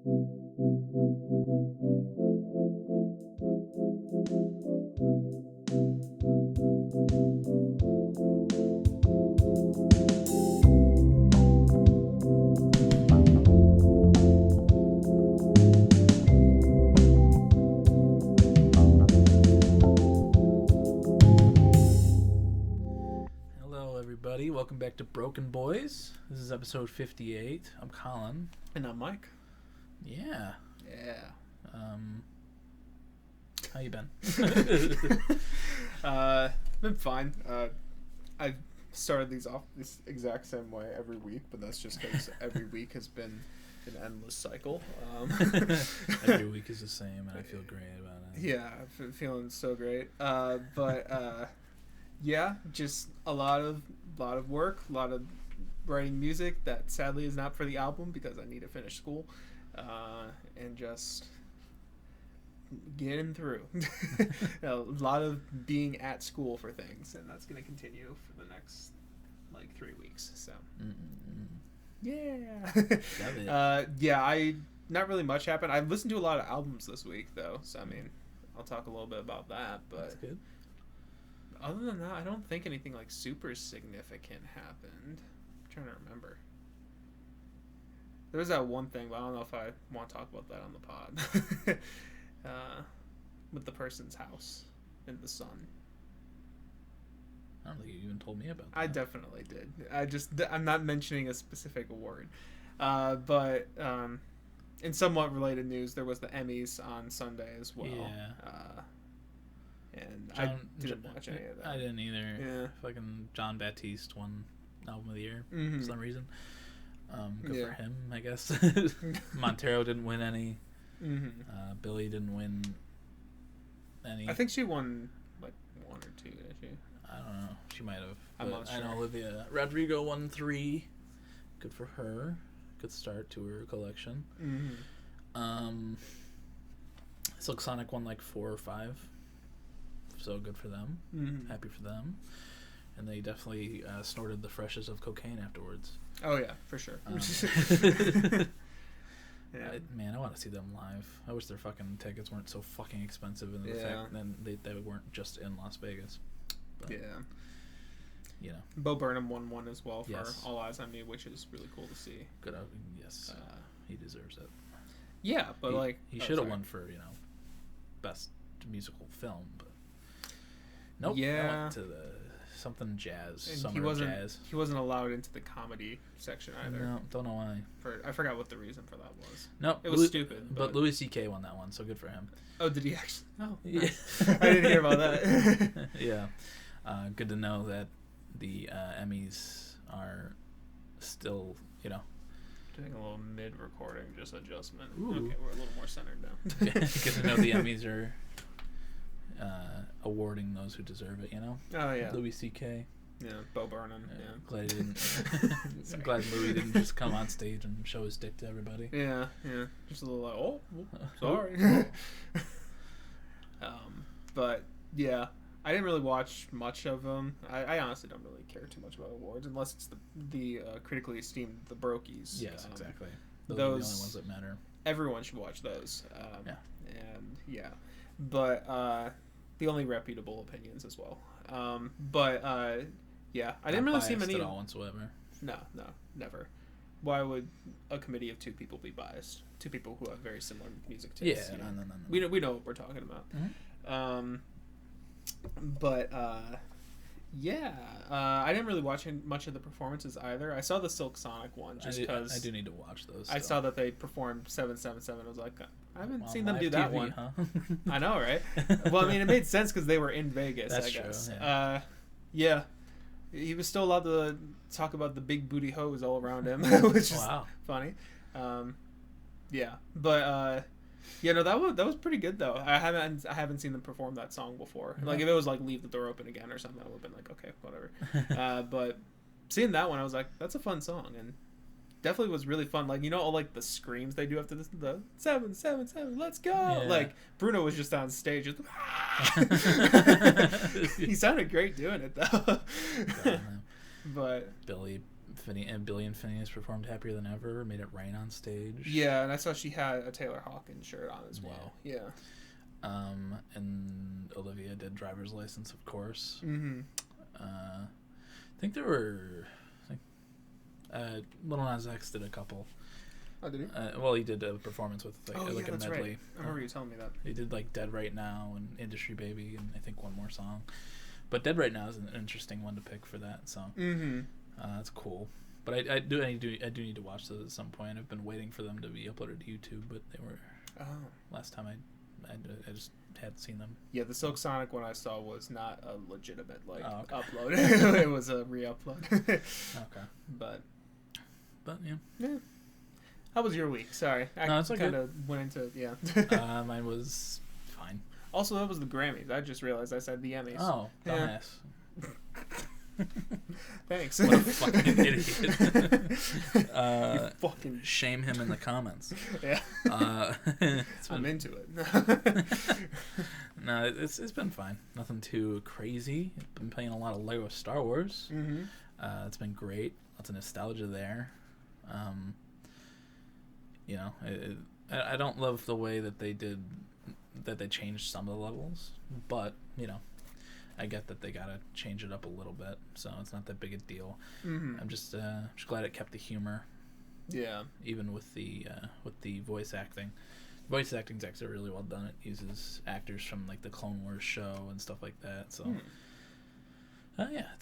Welcome back to BrokeN Boys. This is episode 58. I'm Colin. And I'm Mike. Yeah. How you been? Been fine. I've started these off this exact same way every week, but that's just because every week has been an endless cycle. Every week is the same, and I feel great about it. Yeah, I'm feeling so great. Yeah, just a lot of work, a lot of writing music that sadly is not for the album because I need to finish school, and just getting through. A lot of being at school for things, and that's going to continue for the next 3 weeks. So yeah. I not really much happened. I've listened to a lot of albums this week though, so I mean I'll talk a little bit about that, but that's good. Other than that, I don't think anything super significant happened. I'm trying to remember. There was that one thing, but I don't know if I want to talk about that on the pod. With the person's house in the sun. I don't think you even told me about that. I definitely did. I'm not mentioning a specific award. But in somewhat related news, there was the Emmys on Sunday as well. Yeah. And I didn't watch any of that. I didn't either. Yeah. Fucking John Baptiste won Album of the Year for some reason. Good for him, I guess. Montero didn't win any. Billy didn't win any. I think she won one or two, didn't she? I don't know. She might have. I'm not sure. I know Olivia Rodrigo won 3. Good for her. Good start to her collection. Silk Sonic won 4 or 5. So good for them. Happy for them. And they definitely snorted the freshes of cocaine afterwards. Oh yeah, for sure. Yeah. I want to see them live. I wish their fucking tickets weren't so fucking expensive, and the fact that they weren't just in Las Vegas. But, you know. Bo Burnham won 1 as well for All Eyes on Me, which is really cool to see. Good. Yes. He deserves it. Yeah, but he should have won for best musical film, but nope. Yeah. I went to the something jazz. And Summer of Jazz. He wasn't allowed into the comedy section either. No, don't know why. I forgot what the reason for that was. No, it was stupid. But Louis C.K. won that one, so good for him. Oh, did he actually? No. Yeah. I didn't hear about that. Yeah. Good to know that the Emmys are still, Doing a little mid-recording just adjustment. Ooh. Okay, we're a little more centered now. Good to know the Emmys are awarding those who deserve it, Oh, yeah. Louis C.K. Yeah, Bo Burnham, Glad he didn't. I'm glad Louis didn't just come on stage and show his dick to everybody. Yeah. Just a little sorry. But, yeah. I didn't really watch much of them. I honestly don't really care too much about awards unless it's the critically esteemed the Brokies. Yes, exactly. Those are the only ones that matter. Everyone should watch those. Yeah. But the only reputable opinions as well. Yeah, I didn't really see many at all whatsoever. No, never. Why would a committee of 2 people be biased? 2 people who have very similar music tastes. Yeah, no. We know what we're talking about. I didn't really watch much of the performances either. I saw the Silk Sonic one just because I do need to watch those. I saw that they performed 777. I was like, I haven't seen them live do that TV, one. Huh? I know, right? Well, I mean, it made sense because they were in Vegas. That's I guess. True, yeah. He was still allowed to talk about the big booty hose all around him, which is funny. That was pretty good though. I haven't seen them perform that song before. If it was Leave the Door Open Again or something, I would have been like, okay, whatever. But seeing that one, I was like, that's a fun song, and definitely was really fun. All the screams they do after this, the 777, let's go. Yeah. Bruno was just on stage, just, he sounded great doing it though. But Billy Billy and Phineas performed Happier Than Ever, made it rain on stage. Yeah, and I saw she had a Taylor Hawkins shirt on as well. Yeah. And Olivia did Driver's License, of course. Mm-hmm. I think there were... Lil Nas X did a couple. Oh, did he? Well, he did a performance with a medley. Right. I remember you telling me that. He did like Dead Right Now and Industry Baby and I think one more song. But Dead Right Now is an interesting one to pick for that song. Mm-hmm. That's cool. But I do need to watch those at some point. I've been waiting for them to be uploaded to YouTube, but they were last time I just hadn't seen them. Yeah, the Silk Sonic one I saw was not a legitimate upload. It was a re-upload. Okay. But yeah. How was your week? Sorry, I kind of went into mine was fine. Also, that was the Grammys. I just realized I said the Emmys. Oh, dumbass. Thanks. What a fucking idiot. You fucking shame him in the comments. Yeah. I'm into it. No, it's been fine. Nothing too crazy. I've been playing a lot of Lego Star Wars. Mm-hmm. It's been great. Lots of nostalgia there. I don't love the way that they changed some of the levels, but I get that they gotta change it up a little bit, so it's not that big a deal. Mm-hmm. I'm just glad it kept the humor. Yeah. Even with the voice acting. Voice acting's actually really well done. It uses actors from like the Clone Wars show and stuff like that. So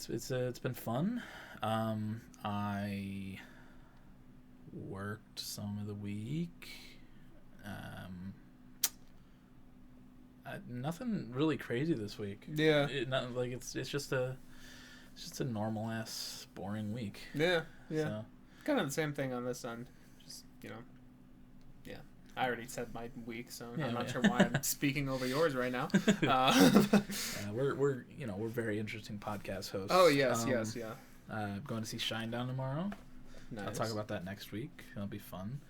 it's been fun. I worked some of the week. Nothing really crazy this week. Yeah. It's just a normal ass boring week. Yeah. So. Kind of the same thing on this end. Just yeah. I already said my week, so I'm not sure why I'm speaking over yours right now. We're very interesting podcast hosts. Oh yes, yeah. Going to see Shinedown tomorrow. Nice. I'll talk about that next week. It'll be fun.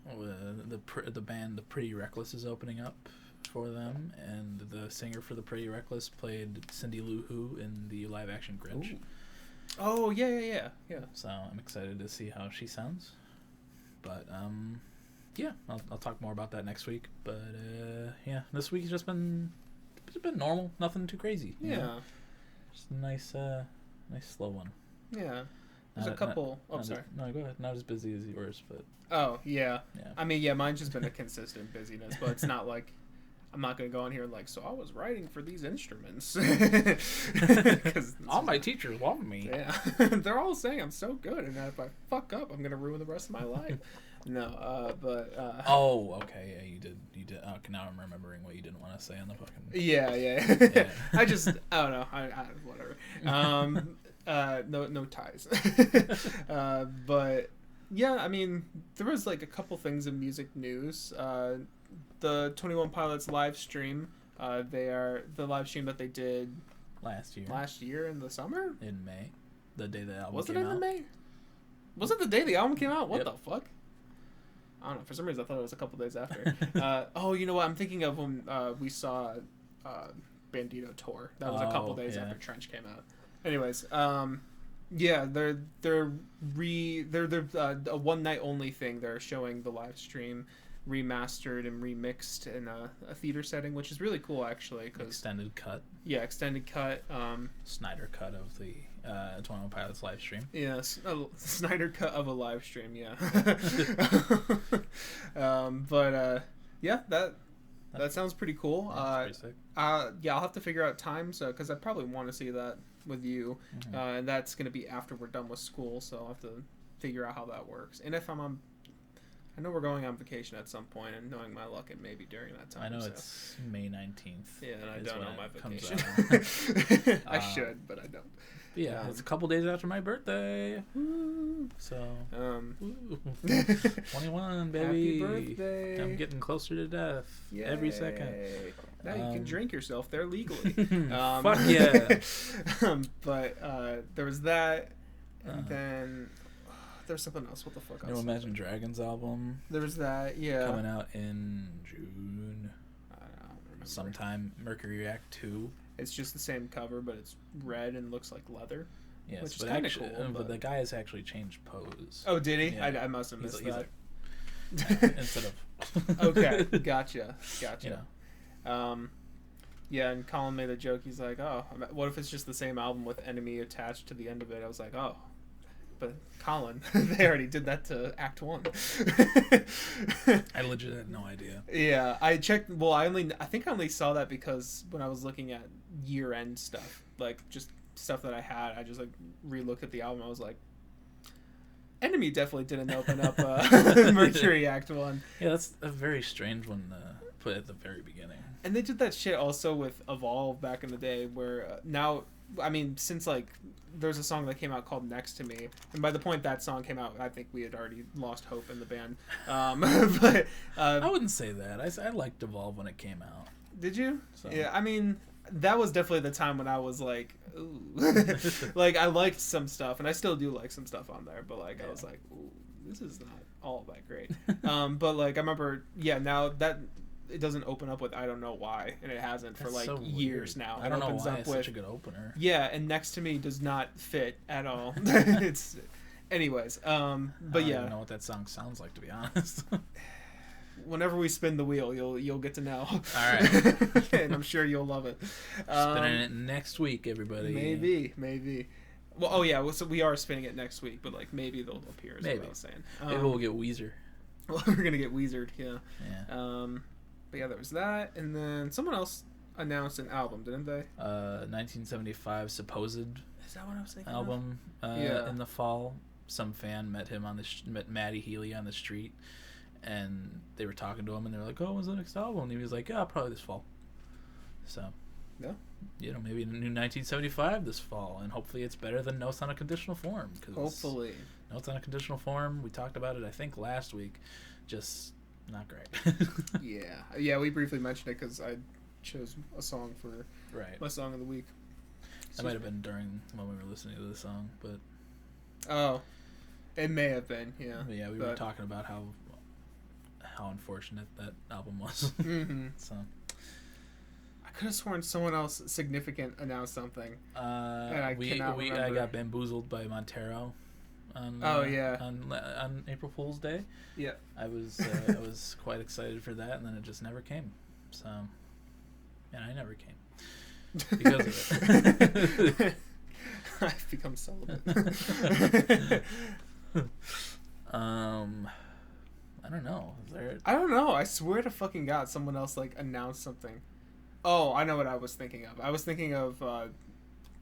The band The Pretty Reckless is opening up for them, and the singer for The Pretty Reckless played Cindy Lou Who in the live action Grinch. Ooh. Oh yeah. So I'm excited to see how she sounds. But I'll talk more about that next week. But this week's just been normal, nothing too crazy. Yeah, just a nice slow one. Yeah. There's a couple. Sorry. No, go ahead. Not as busy as yours, but. Oh yeah. I mean, mine's just been a consistent busyness, but it's not like I'm not gonna go on here like, so I was writing for these instruments. Because all my teachers love me. Yeah, they're all saying I'm so good, and if I fuck up, I'm gonna ruin the rest of my life. No, but. Oh, okay. Yeah, you did. Okay, now I'm remembering what you didn't want to say on the fucking. Yeah. I don't know. I whatever. No ties. But yeah, I mean, there was like a couple things in music news. The 21 Pilots live stream. The live stream that they did last year in the summer. In May, the day the album came out. Was it in May? Was it the day the album came out? What Yep. the fuck? I don't know. For some reason, I thought it was a couple days after. You know what? I'm thinking of when we saw Bandito tour. That was a couple days after Trench came out. Anyways, they're a one night only thing. They're showing the live stream remastered and remixed in a theater setting, which is really cool actually. Cause, extended cut. Yeah, extended cut. Snyder cut of the 21 Pilots live stream. Yes, a Snyder cut of a live stream. Yeah. That sounds pretty cool. Pretty sick. I'll have to figure out times because I probably want to see that with you, and that's gonna be after we're done with school. So I'll have to figure out how that works. And if I know we're going on vacation at some point, and knowing my luck, it may be during that time. I know it's May 19th. Yeah, and I don't know my vacation. I should, but I don't. Yeah, it's a couple days after my birthday. Woo. So, 21, baby. Happy birthday. I'm getting closer to death every second. Now you can drink yourself there legally. Fuck yeah. But there was that, and then there's something else. What the fuck? New Imagine Dragons album. There was that, yeah. Coming out in June. I don't remember. Sometime. Mercury React 2. It's just the same cover, but it's red and looks like leather. Yes, which is but kind of actually, cool. but the guy has actually changed pose. Oh, did he? Yeah. I must have missed He's that. like, instead of. Okay, gotcha. You know. Yeah, and Colin made a joke. He's like, "Oh, what if it's just the same album with Enemy attached to the end of it?" I was like, "Oh, but Colin, they already did that to Act 1." I legit had no idea. Yeah, I checked. Well, I think I only saw that because when I was looking at year-end stuff, like just stuff that I had, I just like re-looked at the album. I was like, Enemy definitely didn't open up Mercury Act 1. Yeah, that's a very strange one to put at the very beginning. And they did that shit also with Evolve back in the day, where now, I mean, since like there's a song that came out called Next to Me, and by the point that song came out, I think we had already lost hope in the band. But I wouldn't say that. I liked Evolve when it came out. Did you? So. Yeah, I mean, that was definitely the time when I was like, ooh. Like, I liked some stuff, and I still do like some stuff on there, but like, yeah. I was like, ooh, this is not all that great. But like, I remember, yeah, now that it doesn't open up with I Don't Know Why, and it hasn't for like so years now. I don't know why it's such a good opener. Yeah, and Next to Me does not fit at all. It's, anyways, but I don't yeah. even know what that song sounds like, to be honest. Whenever we spin the wheel, you'll get to know. All right. And I'm sure you'll love it. Spinning it next week, everybody. Maybe. Well, oh yeah, so we are spinning it next week, but like maybe they'll appear. Is what I was saying. Maybe we'll get Weezer. Well, we're gonna get Weezered, yeah. Yeah. But yeah, there was that, and then someone else announced an album, didn't they? 1975 supposed. Is that what I was thinking? Album. In the fall, some fan met him met Matty Healy on the street. And they were talking to him, and they were like, "Oh, when's the next album?" And he was like, "Yeah, probably this fall." So, yeah, maybe a new 1975 this fall, and hopefully it's better than Notes on a Conditional Form. Hopefully, Notes on a Conditional Form. We talked about it, I think, last week. Just not great. yeah, we briefly mentioned it because I chose a song for my song of the week. That might have been during when we were listening to the song, but it may have been, yeah. But yeah, we were talking about how unfortunate that album was. Mm-hmm. So I could have sworn someone else significant announced something. And I cannot remember. I got bamboozled by Montero on on April Fool's Day. Yeah. I was quite excited for that, and then it just never came. So, and I never came because of it. I've become celibate. I don't know. I don't know. I swear to fucking God, someone else like announced something. Oh, I know what I was thinking of. I was thinking of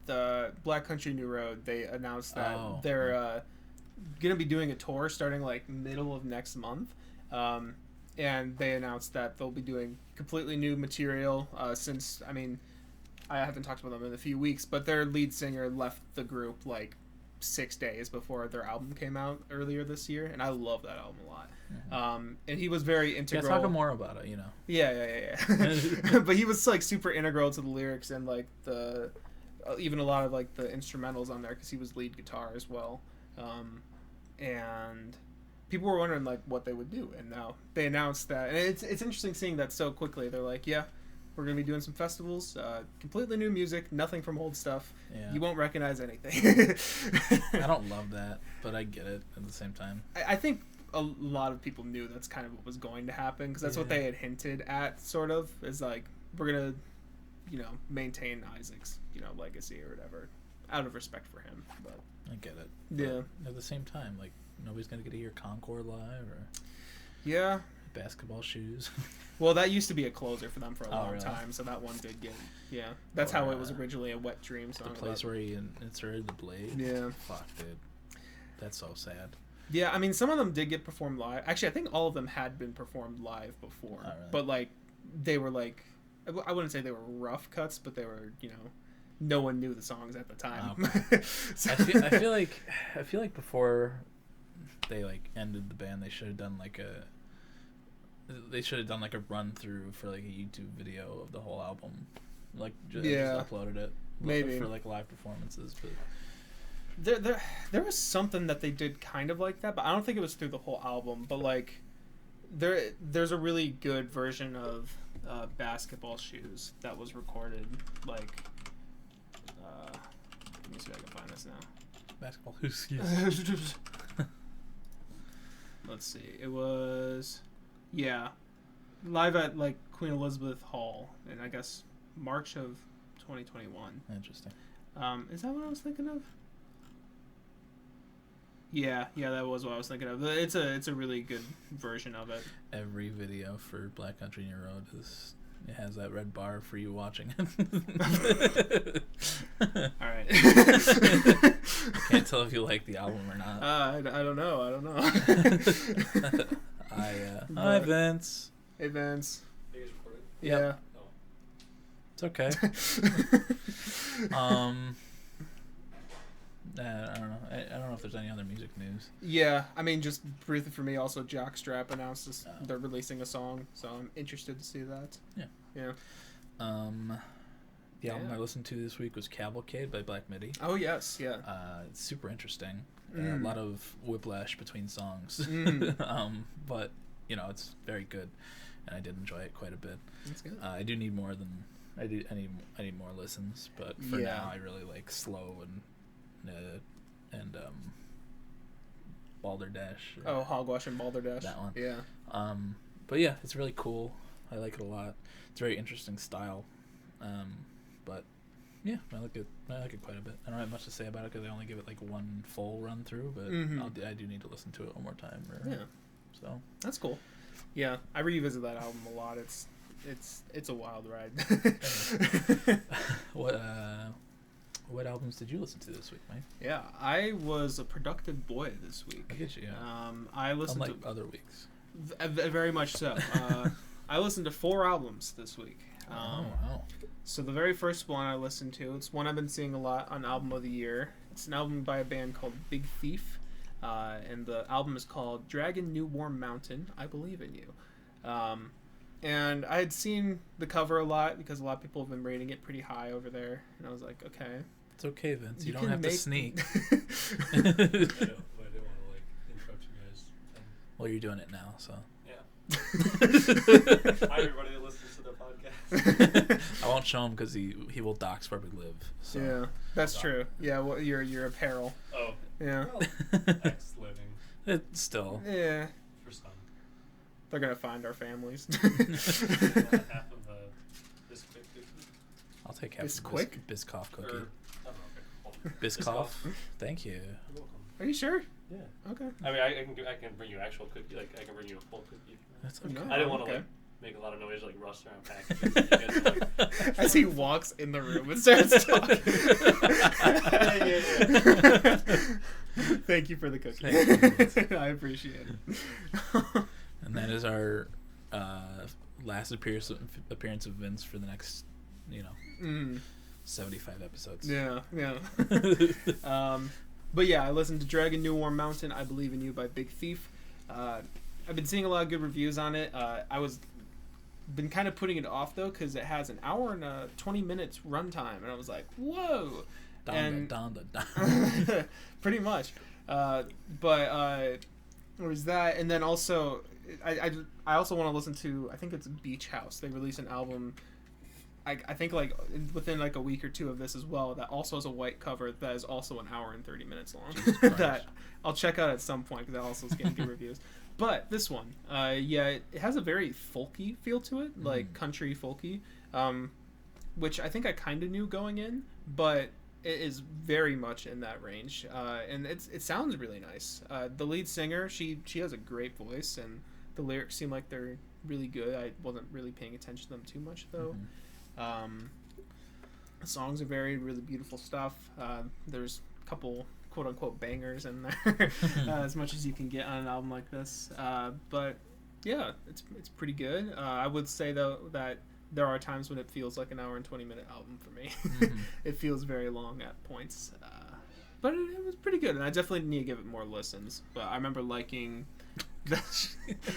the Black Country New Road. They announced that they're gonna be doing a tour starting like middle of next month, and they announced that they'll be doing completely new material. Since I mean, I haven't talked about them in a few weeks, but their lead singer left the group like 6 days before their album came out earlier this year, and I love that album a lot. Mm-hmm. And he was very integral. Yeah, talk more about it, Yeah. But he was like super integral to the lyrics and like the even a lot of like the instrumentals on there because he was lead guitar as well. And people were wondering like what they would do, and now they announced that, and it's interesting seeing that so quickly. They're like, yeah, we're gonna be doing some festivals, completely new music, nothing from old stuff. Yeah. You won't recognize anything. I don't love that, but I get it at the same time. I think a lot of people knew that's kind of what was going to happen because that's what they had hinted at, sort of, is like, we're gonna, maintain Isaac's, legacy or whatever, out of respect for him. But I get it. Yeah. But at the same time, like, nobody's gonna get to hear Concord live or. Yeah. Basketball shoes. Well, that used to be a closer for them for a long time, so that one did get. Yeah, that's how it was originally a Wet Dream song. The place where he inserted the blade. Yeah. Fuck, dude. That's so sad. Yeah, I mean, some of them did get performed live. Actually, I think all of them had been performed live before. Oh, really? But like, they were like, I wouldn't say they were rough cuts, but they were, no one knew the songs at the time. Oh, okay. So. I feel like before they like ended the band, they should have done like a run through for like a YouTube video of the whole album, like just uploaded it maybe for like live performances. But there was something that they did kind of like that, but I don't think it was through the whole album. But like there's a really good version of Basketball Shoes that was recorded like Let me see if I can find this now. Basketball Huskies. Let's see. It was, live at like Queen Elizabeth Hall in I guess March of 2021. Interesting. Is that what I was thinking of? Yeah, that was what I was thinking of. It's a really good version of it. Every video for Black Country New Road it has that red bar for you watching it. All right. I can't tell if you like the album or not. I don't know. Hi Vince. Hey Vince. Yeah. Oh. It's okay. I don't know. I don't know if there's any other music news. Yeah, I mean, just briefly for me, also Jockstrap announced they're releasing a song, so I'm interested to see that. Yeah. Yeah. The album I listened to this week was Cavalcade by Black Midi. Oh, yes, yeah. It's super interesting. A lot of whiplash between songs. But, it's very good, and I did enjoy it quite a bit. That's good. I do need more than... I need more listens, but for now I really like Slow and Balderdash. Hogwash and Balderdash. That one. Yeah. But yeah, it's really cool. I like it a lot. It's a very interesting style. But yeah, I like it quite a bit. I don't have much to say about it because I only give it like one full run through, but I do need to listen to it one more time. So that's cool. Yeah, I revisit that album a lot. It's a wild ride. What albums did you listen to this week, Mike? Yeah, I was a productive boy this week. I get you. Yeah. I listened Unlike other weeks. Very much so. I listened to 4 albums this week. Wow. So the very first one I listened to, it's one I've been seeing a lot on Album of the Year. It's an album by a band called Big Thief, and the album is called Dragon New Warm Mountain, I Believe in You. And I had seen the cover a lot because a lot of people have been rating it pretty high over there, and I was like, okay. It's okay, Vince. You don't have to sneak. I didn't want to interrupt you guys. Well, you're doing it now, so. Yeah. Hi, everybody that listens to the podcast. I won't show him because he will dox where we live. So. Yeah, that's true. Yeah, well, your apparel. Oh. Yeah. Well, ex-living. It's still. Yeah. For some. They're gonna find our families. Half of this quick cookie. I'll take half of Biscoff cookie. Biscoff. Thank you. You're welcome. Are you sure? Yeah. Okay. I mean, I can bring you actual cookie. Like, I can bring you a full cookie. That's okay. No, I didn't want to okay. make a lot of noise, like rust around packages. As he walks in the room and starts talking. Yeah. Thank you for the cookie. I appreciate it. And that is our last appearance of Vince for the next, 75 episodes. Yeah. But yeah, I listened to Dragon New Warm Mountain, I Believe in You by Big Thief. I've been seeing a lot of good reviews on it. Been kind of putting it off though because it has an hour and 20 minutes runtime, and I was like, whoa. Pretty much. But there's that, and then also I also want to listen to, I think it's Beach House. They released an album, I think like within like a week or two of this as well, that also has a white cover that is also an hour and 30 minutes long. That I'll check out at some point because that also is getting good reviews. But this one, it has a very folky feel to it, like country folky, which I think I kind of knew going in, but it is very much in that range, and it sounds really nice. The lead singer, she has a great voice, and the lyrics seem like they're really good. I wasn't really paying attention to them too much though. The songs are really beautiful stuff. There's a couple quote unquote bangers in there, as much as you can get on an album like this. But yeah, it's pretty good. I would say though that there are times when it feels like an hour and 20-minute album for me. It feels very long at points, but it was pretty good, and I definitely need to give it more listens. But I remember liking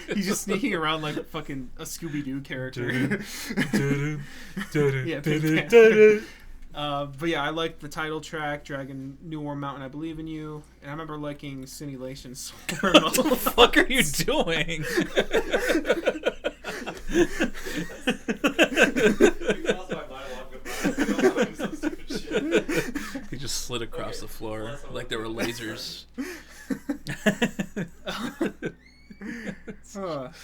he's just sneaking around like fucking a Scooby-Doo character. Yeah, but yeah, I like the title track, Dragon New Warm Mountain, I Believe in You, and I remember liking Simulation Swarm. What the fuck are you doing? He just slid across the floor like there were lasers.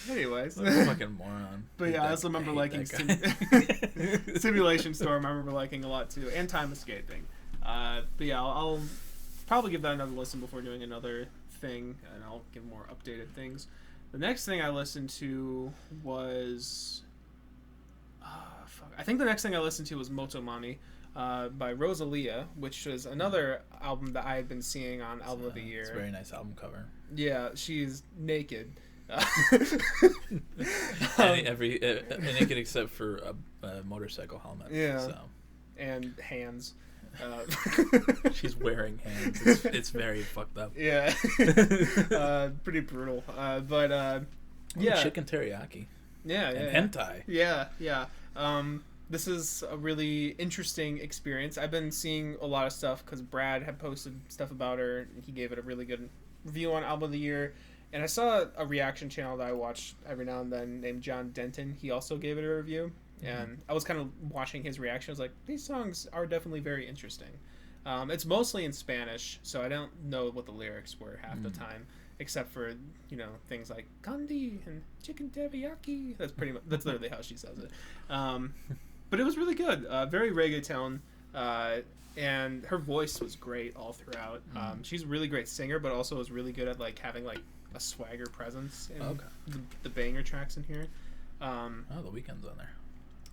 Anyways. What a fucking moron. But yeah, I also remember liking Simulation Storm. I remember liking a lot too, and Time Escaping. But yeah, I'll probably give that another listen before doing another thing, and I'll give more updated things. The next thing I listened to was... I think the next thing I listened to was Motomami by Rosalia, which was another album that I had been seeing on Album of the Year. It's a very nice album cover. Yeah, she's naked. Naked except for a motorcycle helmet. Yeah. So. And hands. She's wearing hands. It's very fucked up. Yeah. Pretty brutal. But yeah. Chicken teriyaki. Yeah, and hentai. Yeah. This is a really interesting experience. I've been seeing a lot of stuff because Brad had posted stuff about her, and he gave it a really good review on Album of the Year. And I saw a reaction channel that I watch every now and then named John Denton. He also gave it a review. And I was kind of watching his reaction. I was like, these songs are definitely very interesting. It's mostly in Spanish, so I don't know what the lyrics were half the time, except for, things like Kandi and chicken teriyaki. That's literally how she says it. But it was really good. Very reggaeton. And her voice was great all throughout. She's a really great singer, but also is really good at having a swagger presence in the banger tracks in here. The Weeknd's on there.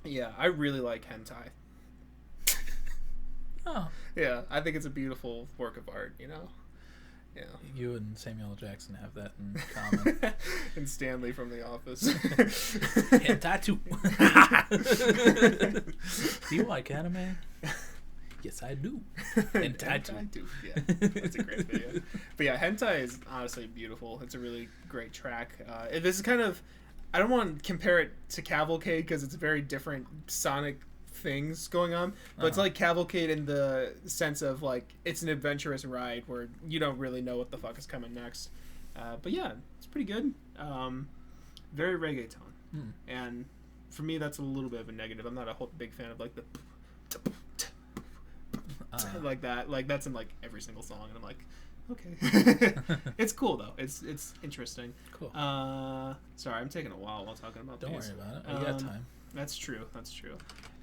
Yeah, I really like hentai. Oh. Yeah, I think it's a beautiful work of art, Yeah. You and Samuel Jackson have that in common. And Stanley from The Office. Hentai too. Do you like anime? Yes, I do. Hentai too. Yeah, that's a great video. But yeah, hentai is honestly beautiful. It's a really great track. This is kind of... I don't want to compare it to Cavalcade because it's very different sonic things going on, but it's like Cavalcade in the sense of it's an adventurous ride where you don't really know what the fuck is coming next. But yeah, it's pretty good. Very reggaeton, and for me that's a little bit of a negative. I'm not a big fan of the like that. That's in every single song, and I'm like, okay. It's cool though. It's interesting. Cool. Sorry, I'm taking a while talking about Don't these. worry about it. We got time. That's true.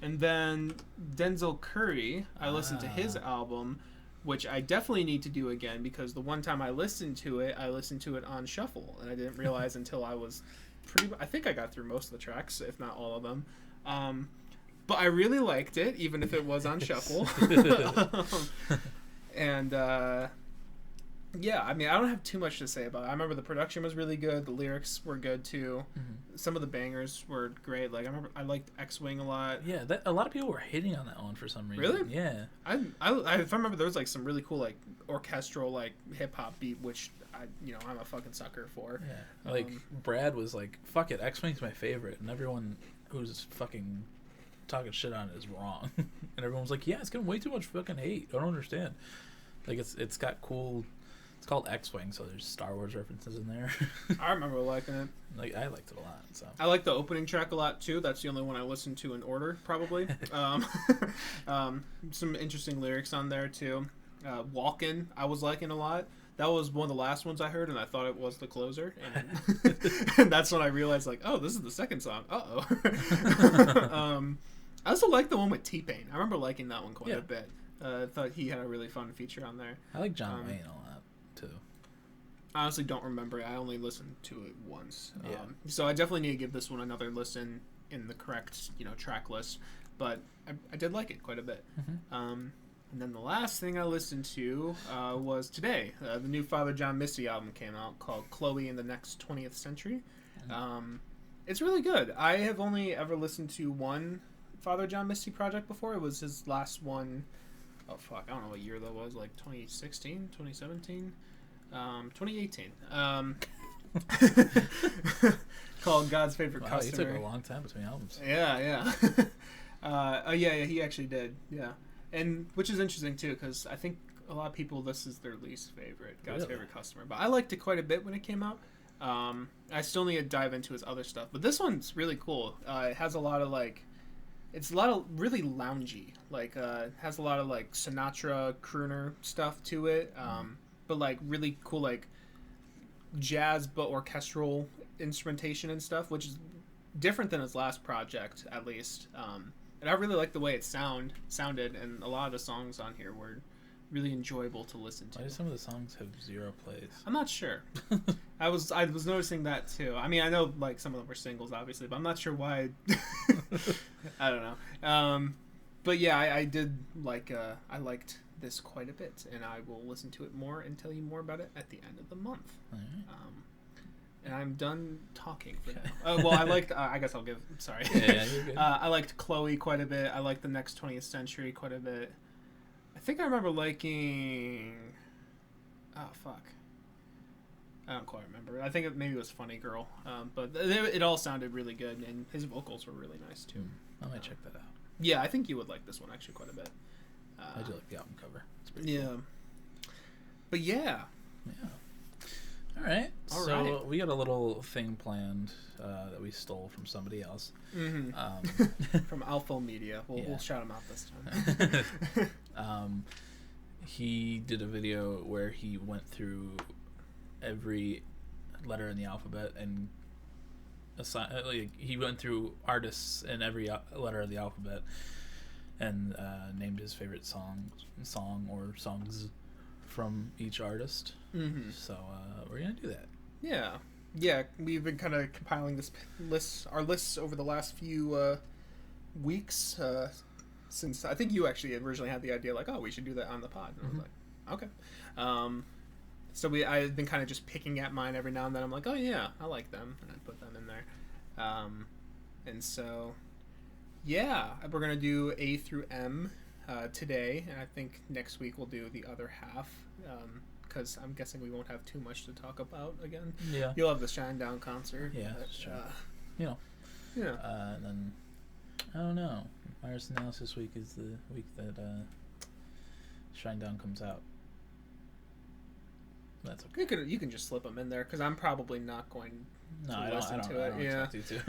And then Denzel Curry, I listened to his album, which I definitely need to do again because the one time I listened to it on shuffle, and I didn't realize until I was I think I got through most of the tracks, if not all of them. But I really liked it, even if it was on shuffle. And yeah, I mean, I don't have too much to say about it. I remember the production was really good. The lyrics were good, too. Some of the bangers were great. I liked X-Wing a lot. Yeah, a lot of people were hating on that one for some reason. Really? Yeah. If I remember, there was, some really cool, orchestral, hip-hop beat, which, I'm a fucking sucker for. Yeah. Brad was like, fuck it, X-Wing's my favorite. And everyone who's fucking talking shit on it is wrong. And everyone's like, yeah, it's getting way too much fucking hate. I don't understand. It's got cool... It's called X-Wing, so there's Star Wars references in there. I remember liking it. I liked it a lot. So I like the opening track a lot too. That's the only one I listened to in order, probably. Some interesting lyrics on there too. Walkin', I was liking a lot. That was one of the last ones I heard, and I thought it was the closer. And that's when I realized, oh, this is the second song. Uh-oh. I also like the one with T-Pain. I remember liking that one quite a bit. I thought he had a really fun feature on there. I like John Wayne a lot too. I honestly don't remember it. I only listened to it once. So I definitely need to give this one another listen in the correct, track list. But I did like it quite a bit. And then the last thing I listened to was today. The new Father John Misty album came out called Chloe in the Next 20th Century. It's really good. I have only ever listened to one Father John Misty project before. It was his last one. Oh, fuck. I don't know what year that was. 2016? 2017? 2018. Called God's Favorite Customer. He took a long time between albums. Yeah. He actually did. Yeah. And which is interesting, too, because I think a lot of people, this is their least favorite, God's Favorite Customer. But I liked it quite a bit when it came out. I still need to dive into his other stuff. But this one's really cool. It has a lot of, it's a lot of really loungy, like has a lot of like Sinatra crooner stuff to it, but like really cool like jazz but orchestral instrumentation and stuff, which is different than his last project at least. And I really like the way it sounded, and a lot of the songs on here were really enjoyable to listen to. Why do some of the songs have 0 plays? I'm not sure. I was noticing that too. I mean, I know like some of them were singles, obviously, but I'm not sure why. I don't know. But yeah, I did like. I liked this quite a bit, and I will listen to it more and tell you more about it at the end of the month. All right. And I'm done talking for now. Well, I liked. I guess I'll give. Sorry. Yeah, you're good. I liked Chloe quite a bit. I liked the Next 20th Century quite a bit. I think I remember liking. Oh fuck. I don't quite remember. I think maybe it was Funny Girl. But it all sounded really good, and his vocals were really nice too. I might check that out. Yeah, I think you would like this one actually quite a bit. I do like the album cover. It's pretty Yeah. cool. But yeah. Yeah. All right. So we got a little thing planned that we stole from somebody else. Mm-hmm. From Alpha Media. We'll shout him out this time. He did a video where he went through every letter in the alphabet and he went through artists in every letter of the alphabet and named his favorite song or songs from each artist. Mm-hmm. So we're gonna do that. Yeah, we've been kind of compiling our lists over the last few weeks since I think you actually originally had the idea like, oh, we should do that on the pod, and I was like, okay. So I've been kind of just picking at mine every now and then. I'm like, oh yeah, I like them, and I put them in there. And so yeah, we're gonna do A through M today, and I think next week we'll do the other half. Because I'm guessing we won't have too much to talk about again. Yeah. You'll have the Shinedown concert. Yeah, that's true. Yeah. And then, I don't know. Iris Analysis Week is the week that Shinedown comes out. That's okay. You can just slip them in there, because I'm probably not going to listen to it. I don't expect you to.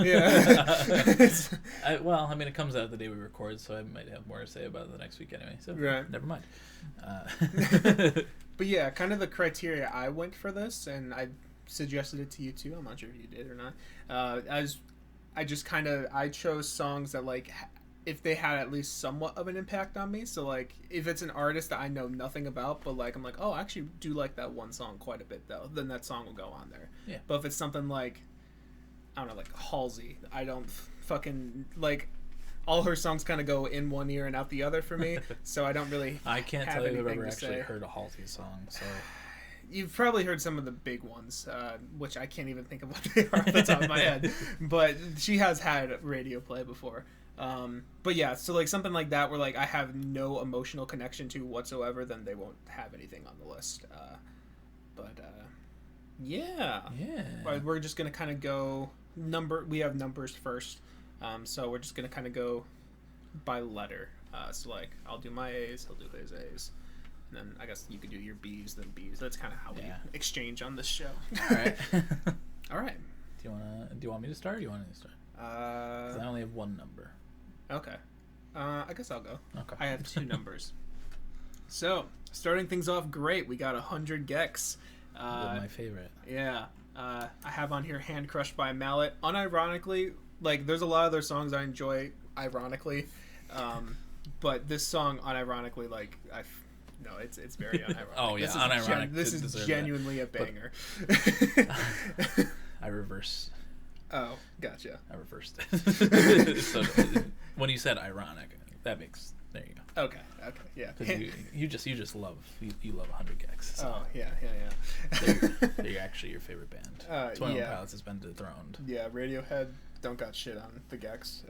Yeah. Well, I mean, it comes out the day we record, so I might have more to say about it the next week anyway. So never mind. But yeah, kind of the criteria I went for this, and I suggested it to you too. I'm not sure if you did or not. I chose songs that like if they had at least somewhat of an impact on me. So like if it's an artist that I know nothing about, but like I'm like, oh, I actually do like that one song quite a bit though, then that song will go on there. Yeah. But if it's something like I don't know, like Halsey, I don't fucking like. All her songs kind of go in one ear and out the other for me, so I don't really. I can't tell you if I've ever actually heard a Halsey song. So you've probably heard some of the big ones, which I can't even think of what they are off the top of my head. But she has had radio play before. But yeah, so like something like that where like I have no emotional connection to whatsoever, then they won't have anything on the list. Yeah. We're just gonna kind of go We have numbers first. So we're just going to kind of go by letter. So, like, I'll do my A's, he'll do his A's. And then I guess you could do your B's, then B's. That's kind of how we exchange on this show. All right. All right. Do you want me to start or do you want me to start? 'Cause I only have one number. Okay. I guess I'll go. Okay. I have 2 numbers. So, starting things off great. We got 100 Gex. My favorite. Yeah. I have on here Hand Crushed by a Mallet. Unironically, like, there's a lot of their songs I enjoy, ironically, but this song, unironically, like, it's very unironically. Oh, yeah, unironic. This is genuinely a banger. I reversed. Oh, gotcha. I reversed it. So, when you said ironic, that makes... There you go. Okay, yeah. Because you just love... You love 100 Gex. So. Oh, yeah. They're actually your favorite band. 21 Pilots has been dethroned. Yeah, Radiohead... Don't got shit on the Gex.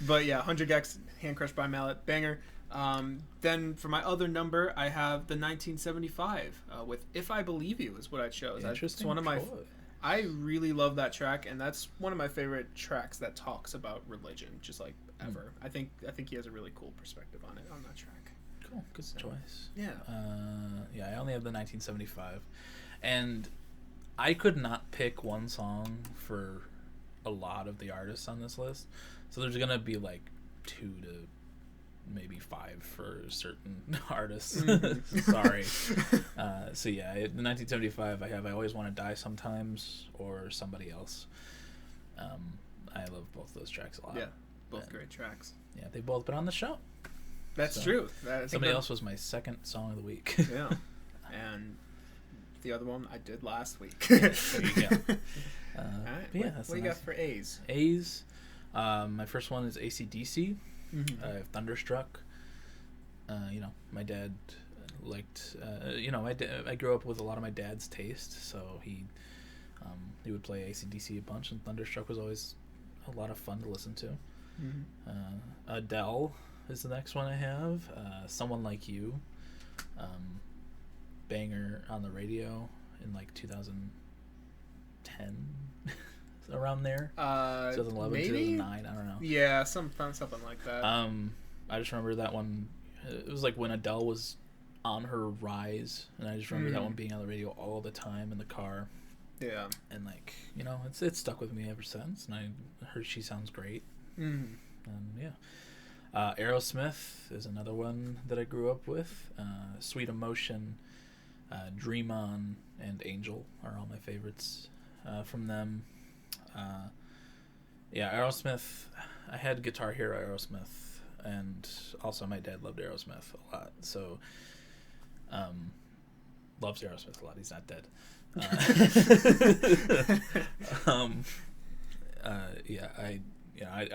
But yeah, 100 Gex, Hand Crushed by Mallet, banger. Then for my other number, I have the 1975 with If I Believe You is what I chose. Interesting. It's one of my... I really love that track, and that's one of my favorite tracks that talks about religion, just like ever. I think he has a really cool perspective on it on that track. Cool, good choice. Yeah. I only have the 1975, and I could not pick one song for a lot of the artists on this list, so there's gonna be like 2 to maybe 5 for certain artists. Sorry. So yeah, in 1975 I have I Always Want to Die Sometimes or Somebody Else. I love both those tracks a lot. Yeah, both great tracks. Yeah, they've both been on the show. That's true. Somebody Else was my second song of the week. Yeah, and the other one I did last week. Yeah, there you go. All right, yeah, what do you got for A's? A's. My first one is AC/DC. Thunderstruck. My dad liked. I grew up with a lot of my dad's taste, so he would play AC/DC a bunch, and Thunderstruck was always a lot of fun to listen to. Adele is the next one I have. Someone Like You. Banger on the radio in like 2010, around there. 2011, maybe? 2009, I don't know. Yeah, something like that. I just remember that one. It was like when Adele was on her rise, and I just remember that one being on the radio all the time in the car. Yeah, and like it's stuck with me ever since. And I heard she sounds great. And yeah, Aerosmith is another one that I grew up with. Sweet Emotion, Dream On, and Angel are all my favorites from them. Aerosmith. I had Guitar Hero Aerosmith, and also my dad loved Aerosmith a lot. So, loves Aerosmith a lot. He's not dead. I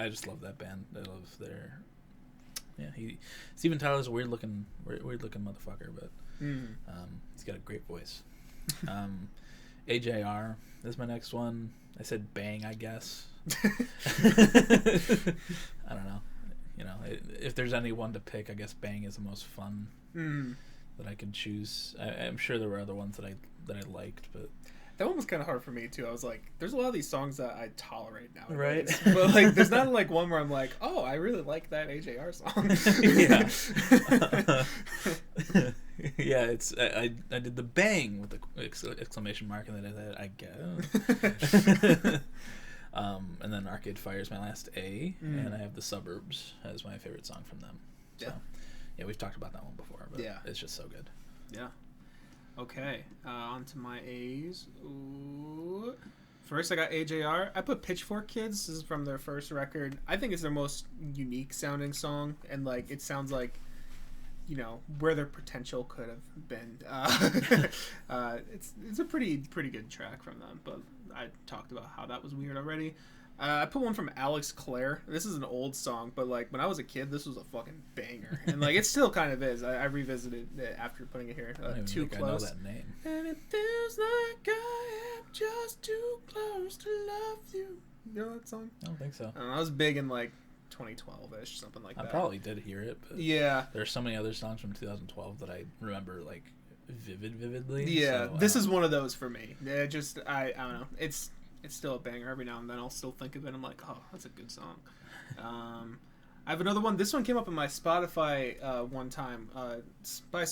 just love that band. I love their. Yeah, Steven Tyler's a weird looking motherfucker, but he's got a great voice. AJR is my next one. I said Bang, I guess. I don't know. If there's any one to pick, I guess Bang is the most fun that I could choose. I'm sure there were other ones that I liked, but that one was kind of hard for me too. I was like, there's a lot of these songs that I tolerate now, right? But like, there's not like one where I'm like, oh, I really like that AJR song. Yeah. Yeah, it's I did the Bang with the exclamation mark, and then I guess. And then Arcade Fire is my last A, and I have The Suburbs as my favorite song from them. So, yeah, we've talked about that one before, but it's just so good. Yeah. Okay, on to my A's. Ooh. First, I got AJR. I put Pitchfork Kids. This is from their first record. I think it's their most unique sounding song, and like it sounds like, where their potential could have been. It's a pretty good track from them, but I talked about how that was weird already. I put one from Alex Clare. This is an old song, but like when I was a kid, this was a fucking banger, and like it still kind of is. I revisited it after putting it here. Too Close. I know that name. And it feels like I am just too close to love you. You know that song? I don't think so. I was big in like 2012-ish, something like that. I probably did hear it, but yeah, there are so many other songs from 2012 that I remember like vividly. Yeah, so, this is one of those for me. I don't know. It's still a banger. Every now and then I'll still think of it. I'm like, oh, that's a good song. I have another one. This one came up in my Spotify one time. It's by a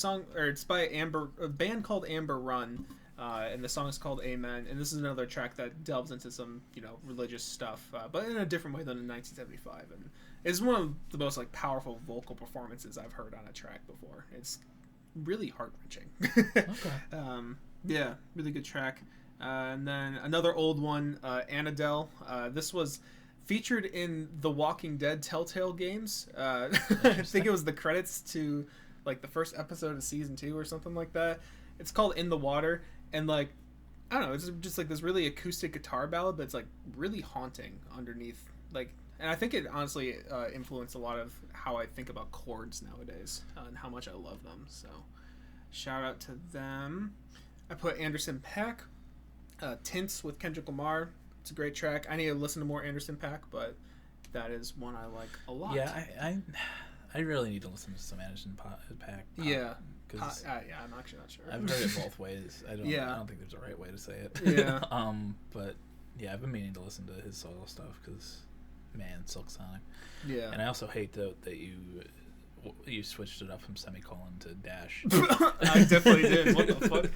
band called Amber Run, and the song is called Amen. And this is another track that delves into some religious stuff, but in a different way than in 1975. And it's one of the most like powerful vocal performances I've heard on a track before. It's really heart wrenching. Okay. Yeah, really good track. And then another old one, Annadelle. This was featured in the Walking Dead Telltale games. I think it was the credits to like the first episode of season 2 or something like that. It's called In the Water, and like I don't know, it's just like this really acoustic guitar ballad, but it's like really haunting underneath. Like, and I think it honestly influenced a lot of how I think about chords nowadays and how much I love them. So shout out to them. I put Anderson .Paak. Tints with Kendrick Lamar. It's a great track. I need to listen to more Anderson .Paak, but that is one I like a lot. Yeah, I really need to listen to some Anderson .Paak. Yeah. Cause yeah, I'm actually not sure. I've heard it both ways. I don't think there's a right way to say it. Yeah. But yeah, I've been meaning to listen to his solo stuff because, man, Silk Sonic. Yeah. And I also hate that you switched it up from semicolon to dash. I definitely did. What the fuck?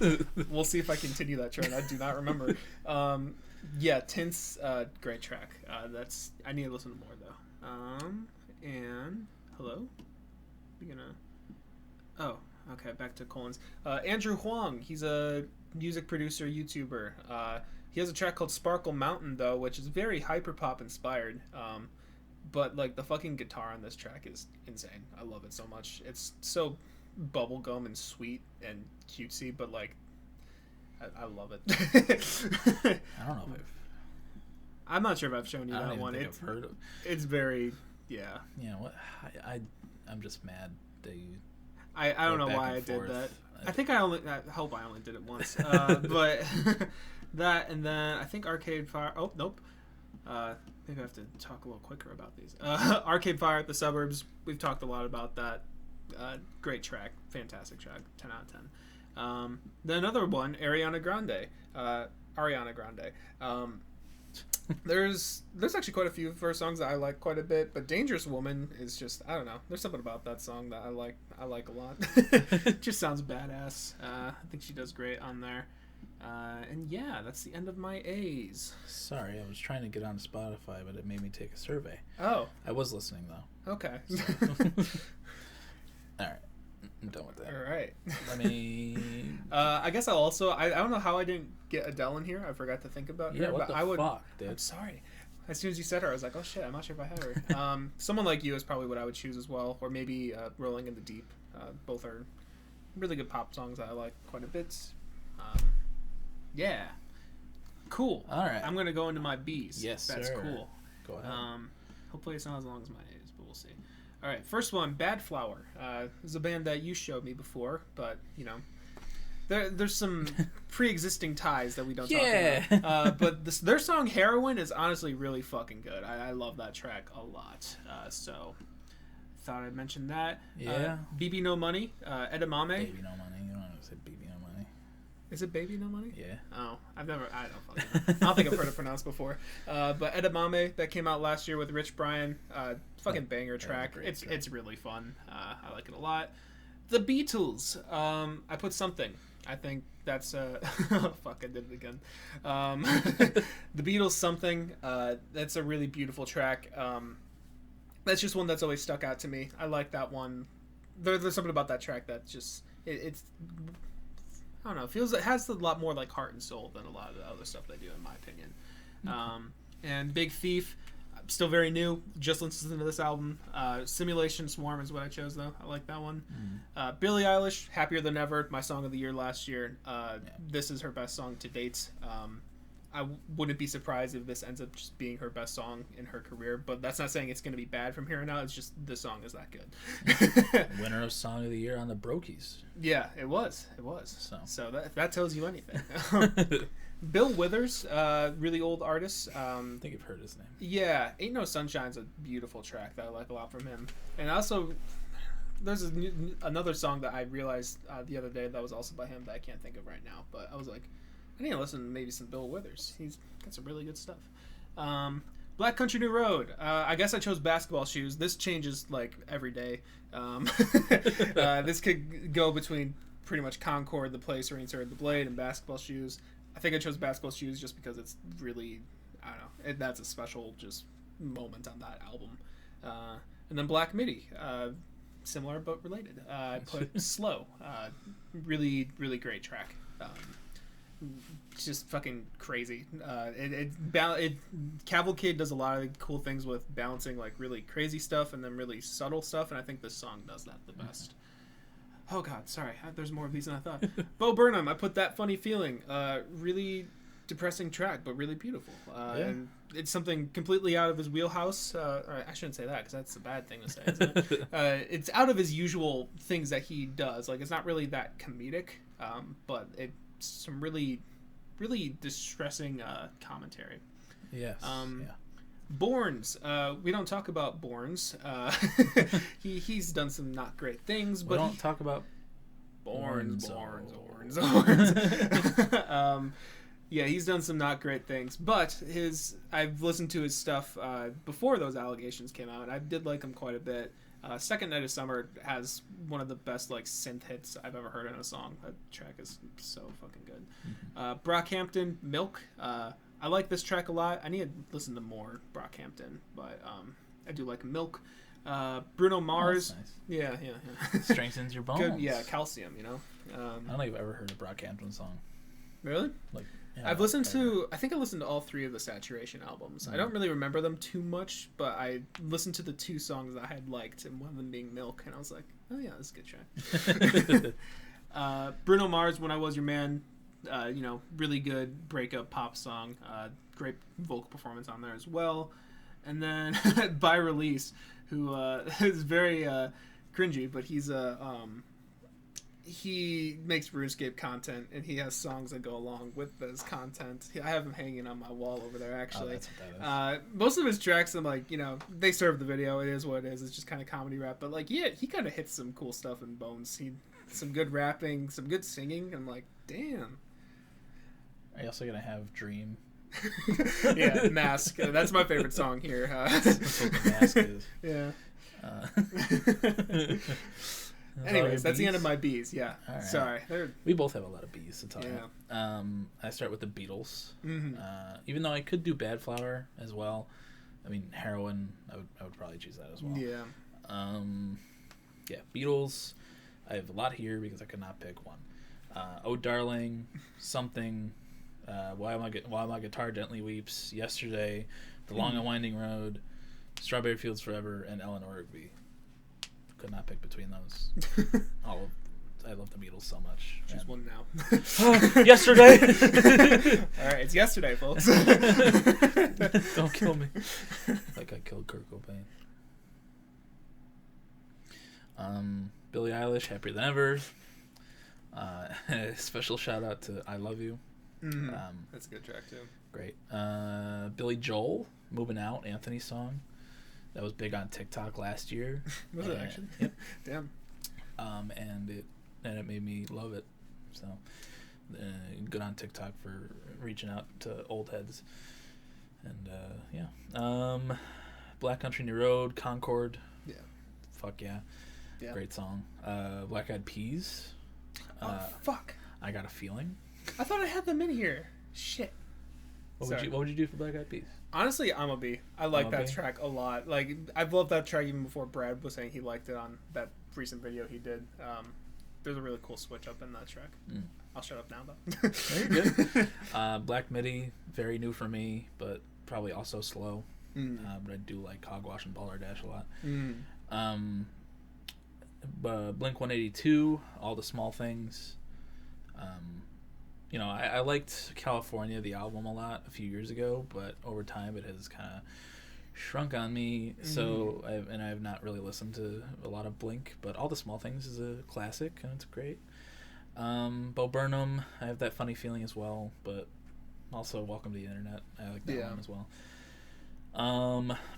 We'll see if I continue that trend. I do not remember. Yeah, Tints, great track. I need to listen to more though. And hello, you gonna? Oh, okay. Back to Colin's. Andrew Huang. He's a music producer, YouTuber. He has a track called Sparkle Mountain though, which is very hyperpop inspired. But like the fucking guitar on this track is insane. I love it so much. It's so bubblegum and sweet and cutesy, but like I love it. I don't know if I'm not sure if I've shown you I don't that even one. think It's I've heard of. it's very yeah. You know what? I'm just mad that you. I don't go know back why I and did forth. that. I hope I only did it once. But that, and then I think Arcade Fire. Oh nope. Maybe I have to talk a little quicker about these. Arcade Fire at the Suburbs. We've talked a lot about that. Great track, fantastic track, 10 out of 10. Then another one, Ariana Grande. There's actually quite a few of her songs that I like quite a bit, but Dangerous Woman is just, I don't know. There's something about that song that I like a lot. It just sounds badass. I think she does great on there. And yeah, that's the end of my A's. Sorry, I was trying to get on Spotify, but it made me take a survey. Oh, I was listening though. okay. All right, I'm done with that. All right. Let me. I guess I don't know how I didn't get Adele in here. I forgot to think about her. Yeah, what but the fuck, dude? I'm sorry. As soon as you said her, I was like, oh shit, I'm not sure if I have her. Someone Like You is probably what I would choose as well, or maybe Rolling in the Deep. Both are really good pop songs that I like quite a bit. Yeah. Cool. All right. I'm gonna go into my B's. Yes, That's sir. cool. Go ahead. Hopefully it's not as long as my A's, but we'll see. All right, first one, Bad Flower. This is a band that you showed me before, but you know, there's some pre-existing ties that we don't talk about. But their song Heroin is honestly really fucking good. I love that track a lot. So thought I'd mention that. Yeah. BB No Money, Edamame. Baby No Money. You don't have to say Baby No Money. Is it Baby No Money? Yeah. Oh, I don't think I've heard it pronounced before. But Edamame, that came out last year with Rich Brian. Fucking banger track. It's really fun. I like it a lot. The Beatles. I put Something. I think that's fuck, I did it again. The Beatles, Something. That's a really beautiful track. That's just one that's always stuck out to me. I like that one. There's something about that track that just it's I don't know. It has a lot more like heart and soul than a lot of the other stuff they do, in my opinion. And Big Thief, still very new. Just listened to this album. Simulation Swarm is what I chose, though. I like that one. Billie Eilish, Happier Than Ever, my song of the year last year. This is her best song to date. I wouldn't be surprised if this ends up just being her best song in her career, but that's not saying it's going to be bad from here on out. It's just this song is that good. Winner of Song of the Year on the Brokies. Yeah, it was. So that tells you anything. Bill Withers, really old artist. I think I've heard his name. Yeah, Ain't No Sunshine's a beautiful track that I like a lot from him. And also, there's another song that I realized the other day that was also by him that I can't think of right now, but I was like, I need to listen to maybe some Bill Withers. He's got some really good stuff. Black Country New Road. I guess I chose Basketball Shoes. This changes like every day. This could go between pretty much Concord, the place where he inserted the blade, and Basketball Shoes. I think I chose Basketball Shoes just because it's really, I don't know, that's a special just moment on that album. And then Black Midi. Similar but related. I put Slow. Really, really great track. It's just fucking crazy. Cavalcade does a lot of cool things with balancing like really crazy stuff and then really subtle stuff, and I think this song does that the best. Oh god, sorry, there's more of these than I thought. Bo Burnham, I put That Funny Feeling. Really depressing track, but really beautiful. And it's something completely out of his wheelhouse. Or I shouldn't say that because that's a bad thing to say, isn't it? It's out of his usual things that he does. Like, it's not really that comedic, but it's some really, really distressing commentary. Yes. Borns. We don't talk about Borns. He's done some not great things, but we don't talk about Borns. Yeah, he's done some not great things, but I've listened to his stuff before those allegations came out. I did like him quite a bit. Second Night of Summer has one of the best like synth hits I've ever heard in a song. That track is so fucking good. Brockhampton, Milk, I like this track a lot. I need to listen to more Brockhampton, but I do like Milk. Bruno Mars. Nice. Yeah. Strengthens your bones. Good, yeah, calcium, I don't think I've ever heard a Brockhampton song. Really? Like, I've listened to, I think I listened to all 3 of the Saturation albums. I don't really remember them too much, but I listened to the 2 songs that I had liked, and one of them being Milk, and I was like, oh yeah, this is a good track. Bruno Mars, When I Was Your Man, really good breakup pop song. Great vocal performance on there as well. And then By Release, who is very cringy, but he makes RuneScape content, and he has songs that go along with this content. I have him hanging on my wall over there, actually. That's what that is. Most of his tracks, I'm like, they serve the video. It is what it is. It's just kind of comedy rap. But, like, yeah, he kind of hits some cool stuff in Bones. Some good rapping, some good singing. I'm like, damn. Are you also going to have Dream? Yeah, Mask. That's my favorite song here. That's what the Mask is. Yeah. That's Anyways, that's the end of my B's. Yeah. Right. Sorry. We both have a lot of B's to talk Yeah. about. I start with the Beatles. Mm-hmm. Even though I could do Bad Flower as well. I mean, Heroin, I would probably choose that as well. Yeah. Yeah, Beatles. I have a lot here because I could not pick one. Oh Darling, Something, While My Guitar Gently Weeps, Yesterday, The Long and Winding Road, Strawberry Fields Forever, and Eleanor Rigby. Could not pick between those. I love the Beatles so much. Choose one now. Yesterday. All right, it's Yesterday, folks. Don't kill me. Like I killed Kurt Cobain. Billie Eilish, Happier Than Ever. Special shout out to I Love You. Mm-hmm. That's a good track too. Great. Billy Joel, Moving Out, Anthony's song. That was big on TikTok last year. Was it actually? Yep. Damn. And it made me love it. So good on TikTok for reaching out to old heads. And Black Country New Road, Concord. Yeah. Fuck yeah. Yeah. Great song. Black Eyed Peas. Fuck. I Got a Feeling. I thought I had them in here. Shit. What would you do for Black Eyed Peas? Honestly, I'm a B. I like I'm a that B? track a lot. Like, I've loved that track even before Brad was saying he liked it on that recent video he did. There's a really cool switch up in that track. I'll shut up now, though. Very good. Black Midi, very new for me, but probably also slow. But I do like Hogwash and Ballerdash a lot. Blink 182, All the Small Things. I liked California, the album, a lot a few years ago, but over time it has kind of shrunk on me. So I have not really listened to a lot of Blink, but All the Small Things is a classic and it's great. Bo Burnham, I have that funny feeling as well, but also Welcome to the Internet. I like that one as well.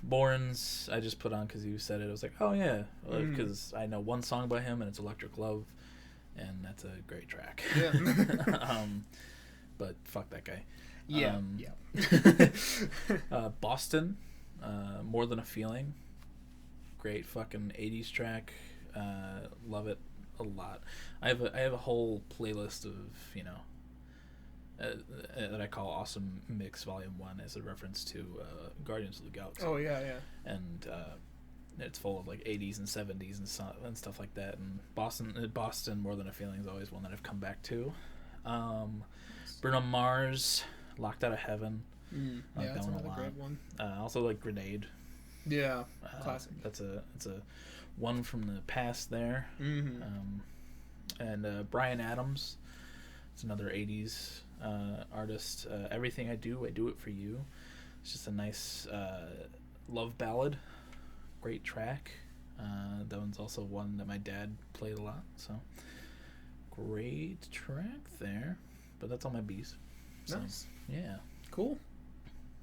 Bourne's I just put on because you said it. I was like, oh yeah, because I know one song by him and it's Electric Love, and that's a great track. Yeah. But fuck that guy. Yeah. Boston, More Than a Feeling. Great fucking 80s track. Love it a lot. I have a whole playlist of, that I call Awesome Mix Volume 1 as a reference to Guardians of the Galaxy. Oh, yeah. And it's full of like 80s and 70s and stuff like that. And Boston, More Than a Feeling is always one that I've come back to. Bruno Mars, Locked Out of Heaven. I like that's that one a another lot. great one. Also like Grenade. Yeah, classic. It's a one from the past there. And Bryan Adams. It's another 80s artist. Everything I Do It For You. It's just a nice love ballad. Great track. That one's also one that my dad played a lot. So great track there. But that's all my B's. So, Nice. Yeah. Cool.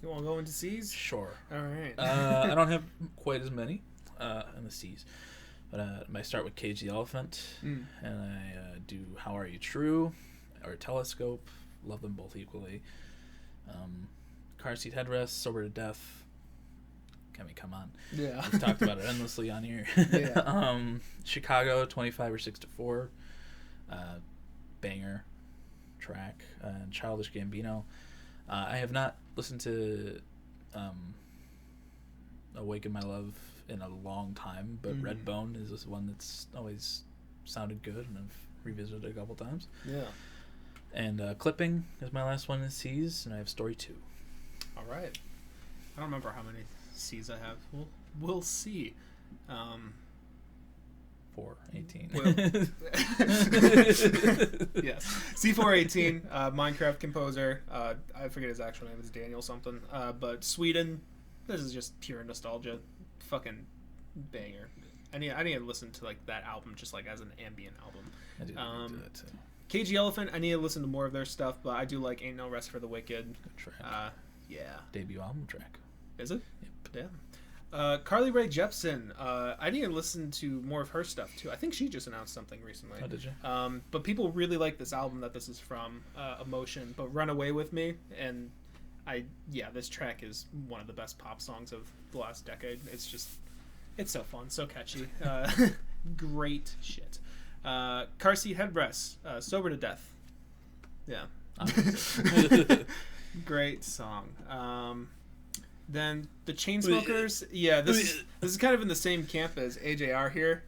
You want to go into C's? Sure. All right. I don't have quite as many in the C's. But I start with Cage the Elephant. And I do How Are You True? Or Telescope. Love them both equally. Car Seat Headrest, Sober to Death. I mean, come on. Yeah. We've talked about it endlessly on here. Yeah. Chicago, 25 or 6 to 4. Banger track. Childish Gambino. I have not listened to Awaken My Love in a long time, but Redbone is this one that's always sounded good, and I've revisited it a couple times. Yeah. And Clipping is my last one in C's, and I have Story 2. All right. I don't remember how many C's I have. We'll see. 418. Yes. C418, Minecraft composer. I forget his actual name. It's Daniel something. But Sweden. This is just pure nostalgia. Fucking banger. I need to listen to like that album just like as an ambient album. I do do that too. KG Elephant. I need to listen to more of their stuff, but I do like Ain't No Rest for the Wicked. Good track. Yeah. Debut album track. Is it? Yep. Yeah. Carly Rae Jepsen. I need to listen to more of her stuff too. I think she just announced something recently. Oh, did you? But people really like this album that this is from, Emotion. But Run Away With Me, and this track is one of the best pop songs of the last decade. It's so fun, so catchy. Great shit. Car Seat Headrest, Sober to Death. Yeah. Great song. Then the Chainsmokers. Yeah, this is kind of in the same camp as AJR here.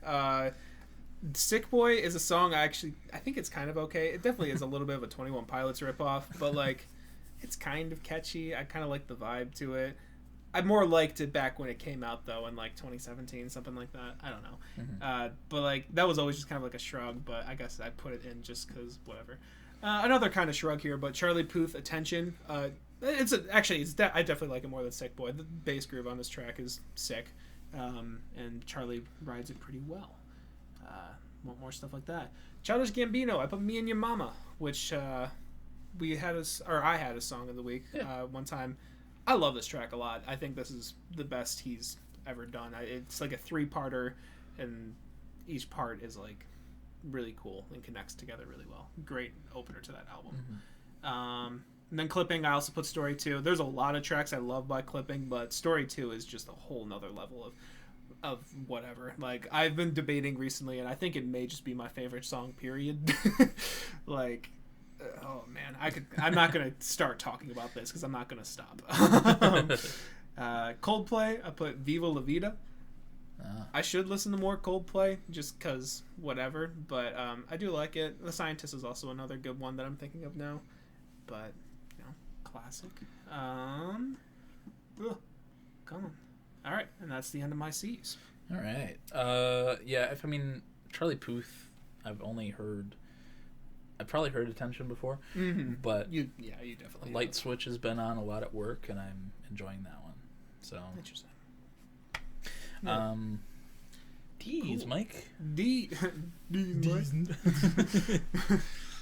Sick Boy is a song I think it's kind of okay. It definitely is a little bit of a 21 Pilots ripoff, but like it's kind of catchy. I kind of like the vibe to it. I more liked it back when it came out though, in like 2017, something like that. I don't know. But like that was always just kind of like a shrug. But I guess I put it in just because whatever. Another kind of shrug here, but Charlie Puth, Attention. I definitely like it more than Sick Boy. The bass groove on this track is sick, and Charlie rides it pretty well. Want more stuff like that? Childish Gambino. I put Me and Your Mama, which I had a song of the week one time. I love this track a lot. I think this is the best he's ever done. It's like a 3-parter, and each part is like really cool and connects together really well. Great opener to that album. And then Clipping, I also put Story 2. There's a lot of tracks I love by Clipping, but Story 2 is just a whole nother level of whatever. Like, I've been debating recently, and I think it may just be my favorite song, period. Like, oh man, I'm not gonna start talking about this because I'm not gonna stop. Coldplay, I put Viva La Vida. I should listen to more Coldplay just because whatever, but I do like it. The Scientist is also another good one that I'm thinking of now, but classic. Come on. All right, and that's the end of my C's. All right. Charlie Puth, I've probably heard Attention before, but you definitely Light Switch has been on a lot at work, and I'm enjoying that one. So interesting. D's, Cool. Mike. D's, Mike.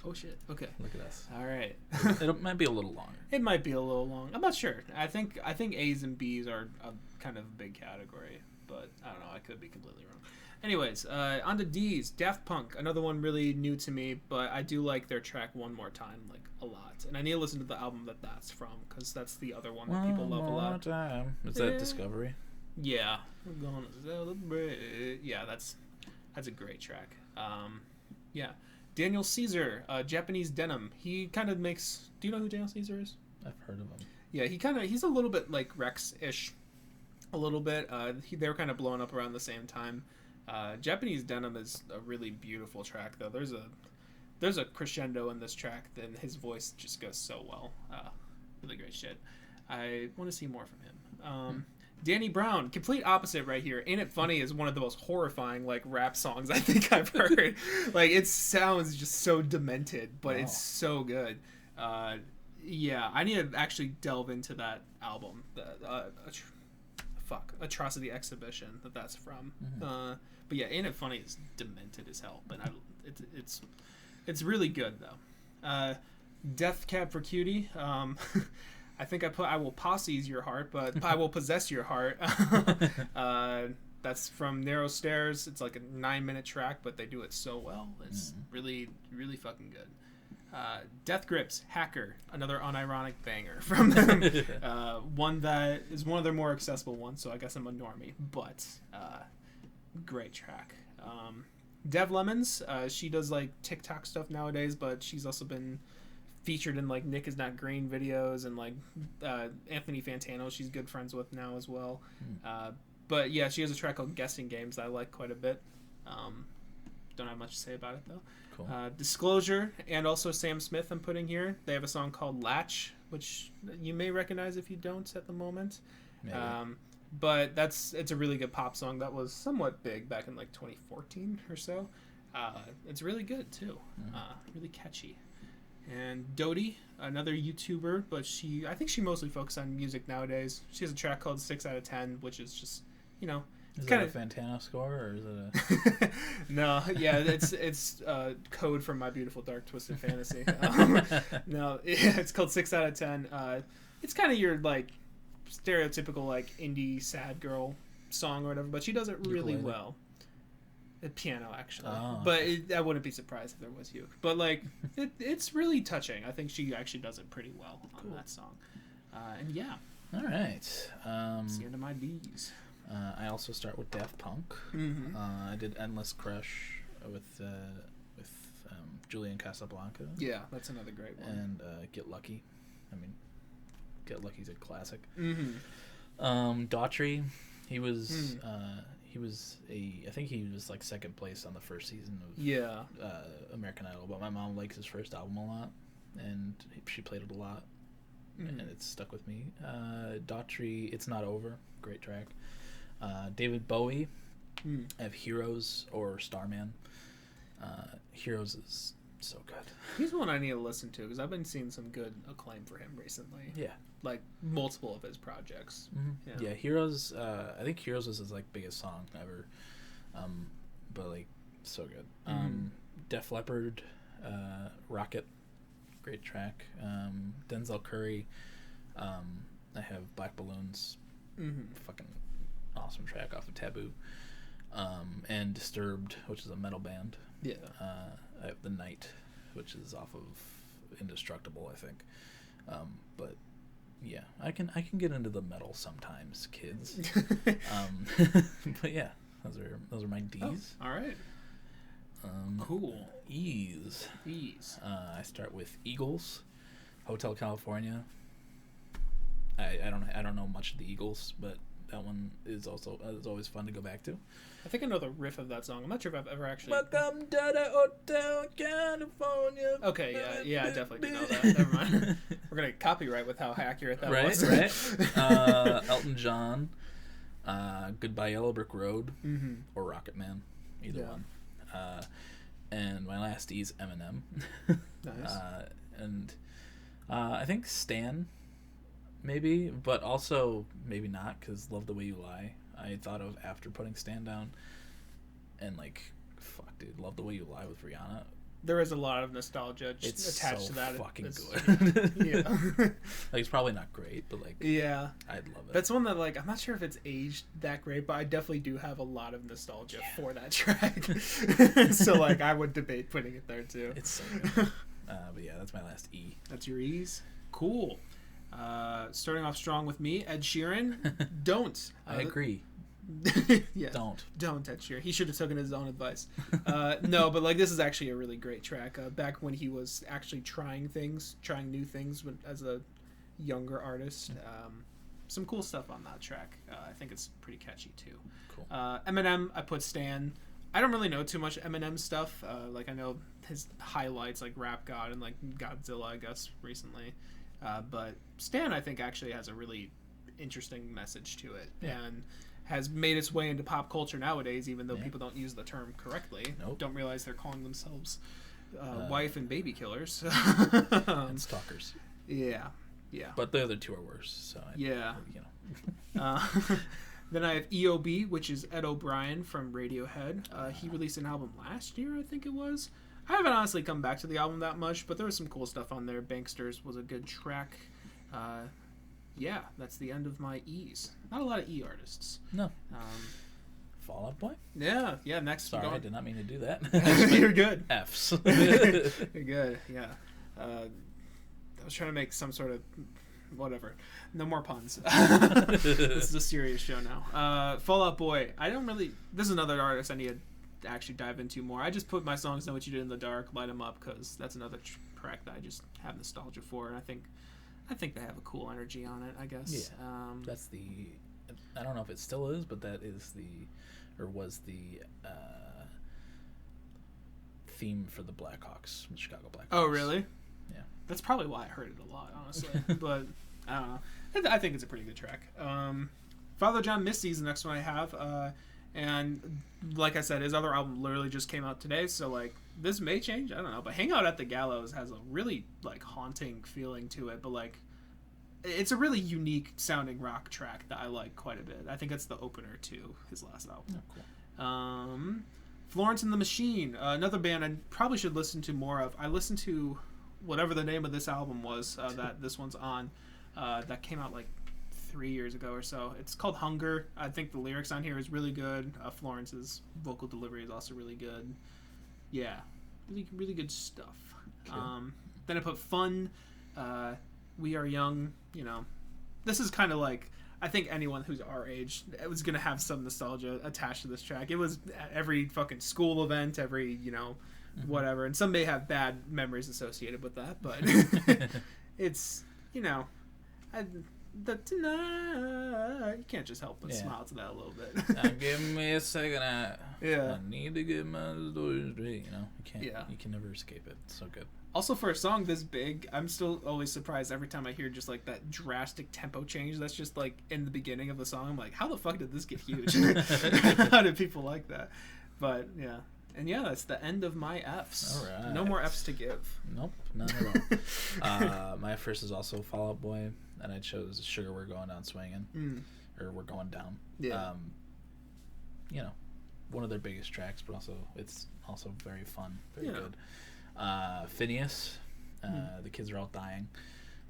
Oh shit. Okay. Look at us. All right. It might be a little longer. It might be a little long. I'm not sure. I think A's and B's are a kind of a big category, but I don't know. I could be completely wrong. Anyways, on to D's. Daft Punk, another one really new to me, but I do like their track One More Time, like, a lot. And I need to listen to the album that's from, because that's the other one that people love a lot. Time. Is that Discovery? Yeah. We're gonna celebrate. Yeah, that's a great track. Yeah. Daniel Caesar, Japanese Denim. He kind of makes... Do you know who Daniel Caesar is? I've heard of him. Yeah, he's a little bit like Rex-ish. A little bit. They were kind of blowing up around the same time. Japanese Denim is a really beautiful track, though. There's a crescendo in this track, and his voice just goes so well. Really great shit. I want to see more from him. Danny Brown, complete opposite right here. Ain't It Funny is one of the most horrifying like rap songs I think I've heard. Like, it sounds just so demented, but it's so good. Yeah, I need to actually delve into that album. Atrocity Exhibition that's from. But yeah, Ain't It Funny is demented as hell, but it's really good though. Death Cab for Cutie. I think I will posse's your heart, but I will possess your heart. That's from Narrow Stairs. It's like a 9-minute track, but they do it so well. It's really, really fucking good. Death Grips, Hacker, another unironic banger from them. One that is one of their more accessible ones, so I guess I'm a normie, but great track. Dev Lemons, she does like TikTok stuff nowadays, but she's also been featured in like Nick is Not Green videos, and like Anthony Fantano she's good friends with now as well. But yeah, she has a track called Guessing Games that I like quite a bit. Don't have much to say about it though. Cool. Disclosure and also Sam Smith I'm putting here. They have a song called Latch, which you may recognize if you don't at the moment. Maybe. But it's a really good pop song that was somewhat big back in like 2014 or so. It's really good too. Really catchy. And Dodie, another YouTuber, but I think she mostly focuses on music nowadays. She has a track called 6 out of 10, which is just, Is kind that a Fantano score, or is it a... No, yeah, it's code from My Beautiful Dark Twisted Fantasy. No, it's called 6 out of 10. It's kind of your like stereotypical like indie sad girl song or whatever, but she does it really well. A piano actually, but I wouldn't be surprised if there was uke. But like, it's really touching. I think she actually does it pretty well on that song. And yeah. All right. It's the end of my D's. I also start with Daft Punk. I did Endless Crush with Julian Casablanca. Yeah, that's another great one. And Get Lucky. I mean, Get Lucky's a classic. Daughtry, he was I think he was like second place on the first season of American Idol, but my mom likes his first album a lot, and she played it a lot, and it's stuck with me. Daughtry, It's Not Over, great track. David Bowie, I have Heroes or Starman. Heroes is so good. He's one I need to listen to because I've been seeing some good acclaim for him recently. Yeah, like multiple of his projects. Yeah, Heroes. I think Heroes was his like biggest song ever, but like so good. Def Leppard, Rocket, great track. Denzel Curry. I have Black Balloons, fucking awesome track off of Taboo. And Disturbed, which is a metal band. Yeah. I have The Night, which is off of Indestructible, I think. But yeah, I can get into the metal sometimes, kids. But yeah, those are my D's. Oh, all right. Cool. E's. I start with Eagles, Hotel California. I don't know much of the Eagles, but that one is always fun to go back to. I think I know the riff of that song. I'm not sure if I've ever actually. Welcome to the Hotel California. Okay, yeah, I definitely do know that. Never mind. We're gonna copyright with how accurate that was. Right. Elton John, Goodbye Yellow Brick Road, or Rocket Man, either one. And my last E is Eminem. Nice. And I think Stan. Maybe, but also maybe not, because Love the Way You Lie I thought of after putting Stan down, and like, fuck dude, Love the Way You Lie with Rihanna. There is a lot of nostalgia attached to that. It's fucking good. Yeah. Like, it's probably not great, but like, yeah, I'd love it. That's one that like, I'm not sure if it's aged that great, but I definitely do have a lot of nostalgia for that track. So like, I would debate putting it there too. It's so good. But yeah, that's my last E. That's your E's? Cool. Starting off strong with me, Ed Sheeran. Don't. I agree. Yeah. Don't Ed Sheeran. He should have taken his own advice. No, but like, this is actually a really great track. Back when he was actually trying new things as a younger artist. Some cool stuff on that track. I think it's pretty catchy too. Cool. Eminem, I put Stan. I don't really know too much Eminem stuff. Like, I know his highlights, like Rap God and like Godzilla, I guess, recently. But Stan, I think, actually has a really interesting message to it, and has made its way into pop culture nowadays, even though people don't use the term correctly. Nope. Don't realize they're calling themselves wife and baby killers. And stalkers. Yeah. But the other two are worse, so you know. Then I have EOB, which is Ed O'Brien from Radiohead. He released an album last year, I think it was. I haven't honestly come back to the album that much, but there was some cool stuff on there. Banksters was a good track. Yeah, that's the end of my E's. Not a lot of E artists. No. Fall Out Boy? Yeah, next. Sorry, I did not mean to do that. You're good. F's. You're good, yeah. I was trying to make some sort of... whatever. No more puns. This is a serious show now. Fall Out Boy. This is another artist I need to actually dive into more. I just put my songs Know What You Did in the Dark, Light 'Em Up, because that's another track that I just have nostalgia for, and I think they have a cool energy on it, I guess. Yeah. That's the. I don't know if it still is, but that is was the theme for the Blackhawks, the Chicago Blackhawks. Oh, really? Yeah. That's probably why I heard it a lot, honestly. But I don't know. I think it's a pretty good track. Father John Misty is the next one I have. And like I said, his other album literally just came out today, so like this may change. I don't know. But Hangout at the Gallows has a really like haunting feeling to it, but like it's a really unique sounding rock track that I like quite a bit. I think it's the opener to his last album. Oh, cool. Florence and the Machine, another band I probably should listen to more of. I listened to whatever the name of this album was that this one's on, that came out like 3 years ago or so. It's called Hunger. I think the lyrics on here is really good. Florence's vocal delivery is also really good. Yeah, really good stuff. Okay. Then I put Fun, We Are Young. You know, this is kind of like, I think anyone who's our age was gonna have some nostalgia attached to this track. It was at every fucking school event, every whatever, and some may have bad memories associated with that, but it's tonight you can't just help but smile to that a little bit. Now give me a second. I need to get my story straight. You can never escape it. It's so good. Also, for a song this big, I'm still always surprised every time I hear just like that drastic tempo change that's just like in the beginning of the song. I'm like, how the fuck did this get huge? How did people like that? But yeah. And yeah, that's the end of my Fs. All right. No more Fs to give. Nope, none at all. My first is also Fall Out Boy, and I chose Sugar We're Going Down Swinging. Or We're Going Down. Yeah. One of their biggest tracks, but it's also very fun, very good. Phineas, The Kids Are All Dying,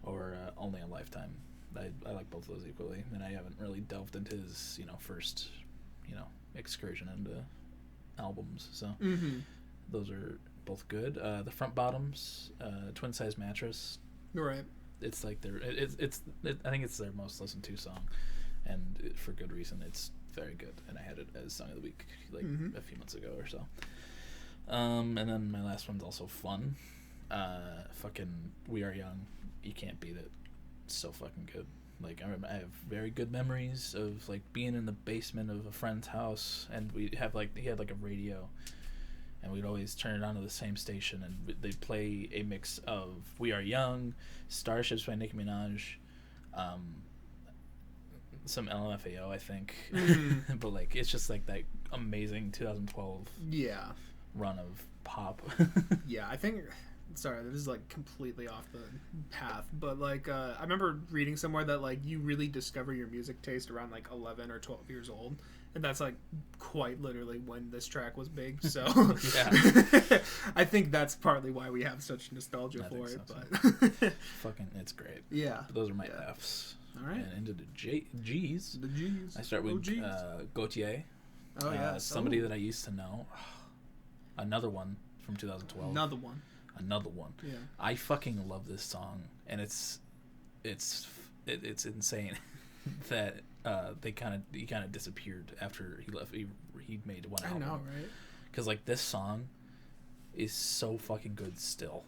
or Only a Lifetime. I like both of those equally, and I haven't really delved into his first excursion into albums, so those are both good. The Front Bottoms, Twin Size Mattress. Right. It's like I think it's their most listened to song, and for good reason. It's very good, and I had it as Song of the Week like a few months ago or so. And then my last one's also fun. Fucking We Are Young. You can't beat it. It's so fucking good. Like I have very good memories of like being in the basement of a friend's house, and he had like a radio, and we'd always turn it on to the same station, and they'd play a mix of We Are Young, Starships by Nicki Minaj, some LMFAO I think, but like it's just like that amazing 2012 run of pop. Yeah, I think. Sorry, this is like completely off the path, but like I remember reading somewhere that like you really discover your music taste around like 11 or 12 years old, and that's like quite literally when this track was big. So I think that's partly why we have such nostalgia for it. But fucking, it's great. Yeah, but those are my Fs. All right, and into the G's. The G's. I start with Gautier. Oh yeah, somebody that I used to know. Another one from 2012. Another one. Yeah. I fucking love this song, and it's insane that he kind of disappeared after he left. He made one album. I know, right? Because like this song is so fucking good still.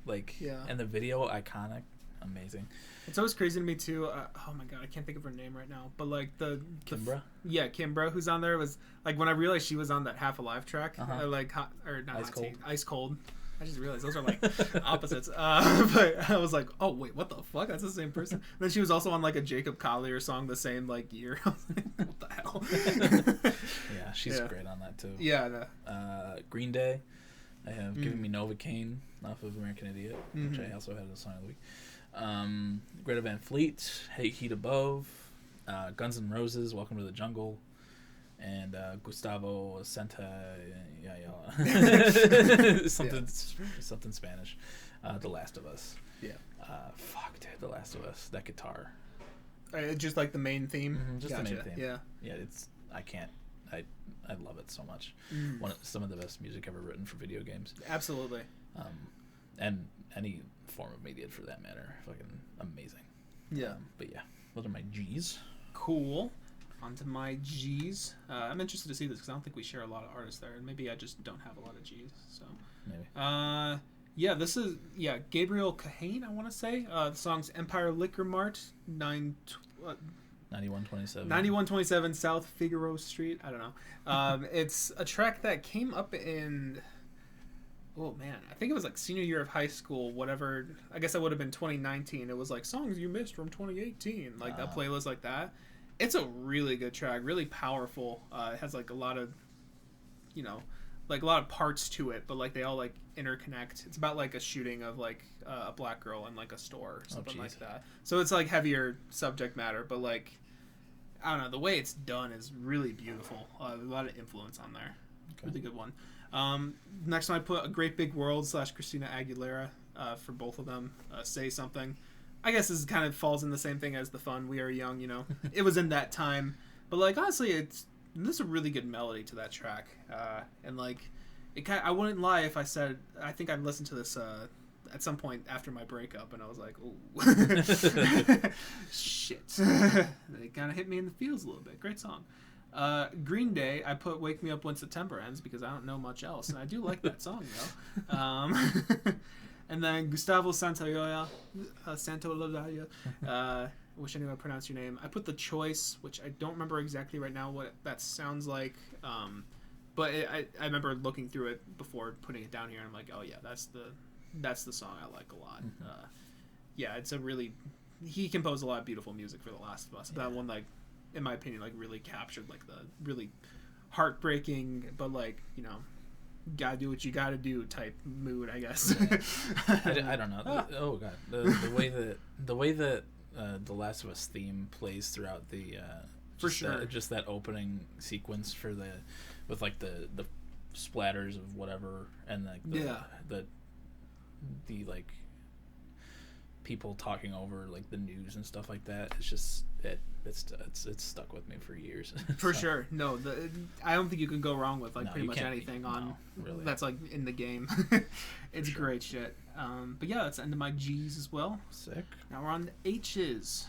Like, and the video, iconic, amazing. It's always crazy to me too. Oh my god, I can't think of her name right now. But like Kimbra. Kimbra, who's on there, was like when I realized she was on that Half Alive track. I like Ice Cold. I just realized those are like opposites. But I was like, oh wait, what the fuck? That's the same person. And then she was also on like a Jacob Collier song the same like year. I was like, what the hell? Yeah, she's great on that too. Yeah. Green Day. I have Given Me Novocaine off of American Idiot, which I also had as a Song of the Week. Greta Van Fleet, Heat Above, Guns N' Roses, Welcome to the Jungle, and Gustavo Santa, something Spanish. The Last of Us. Yeah. Fuck, dude, The Last of Us. That guitar. Just like the main theme. Just the main theme. Yeah. Yeah, I love it so much. Some of the best music ever written for video games. Absolutely. And any form of media for that matter. Fucking amazing. Yeah. But yeah, those are my G's. Cool. On to my G's. I'm interested to see this because I don't think we share a lot of artists there, and maybe I just don't have a lot of G's. So maybe. Yeah, this is Gabriel Kahane, I want to say. The song's Empire Liquor Mart, 9127 South Figaro Street. I don't know. It's a track that came up in, oh man, I think it was like senior year of high school, whatever. I guess that would have been 2019. It was like songs you missed from 2018, like that playlist like that. It's a really good track, really powerful. It has like a lot of, like a lot of parts to it, but like they all like interconnect. It's about like a shooting of like a black girl in like a store or something like that. So it's like heavier subject matter, but like I don't know, the way it's done is really beautiful. A lot of influence on there. Okay. Really good one. Next one I put A Great Big World / Christina Aguilera for both of them. Say Something. I guess this kind of falls in the same thing as The Fun, We Are Young, It was in that time. But like honestly, there's a really good melody to that track. And like I wouldn't lie if I said I think I've listened to this at some point after my breakup, and I was like, "Ooh, shit!" It kind of hit me in the feels a little bit. Great song. Green Day, I put "Wake Me Up When September Ends" because I don't know much else, and I do like that song though. And then Gustavo Santaolalla, wish I knew how to pronounce your name. I put The Choice, which I don't remember exactly right now what that sounds like. But I remember looking through it before putting it down here, and I'm like, oh yeah, that's the song I like a lot. Mm-hmm. It's a really, he composed a lot of beautiful music for The Last of Us. Yeah. That one, like, in my opinion, like really captured like the really heartbreaking, but like, gotta do what you gotta do type mood, I guess. Yeah. I don't know. Oh god, the way that The Last of Us theme plays throughout the for sure, just that opening sequence with like the splatters of whatever, and like the like people talking over like the news and stuff like that. It's just it's stuck with me for years. For sure. No, I don't think you can go wrong with like pretty much anything on really. That's like in the game. It's sure. Great shit. But yeah, that's the end of my G's as well. Sick. Now we're on the H's.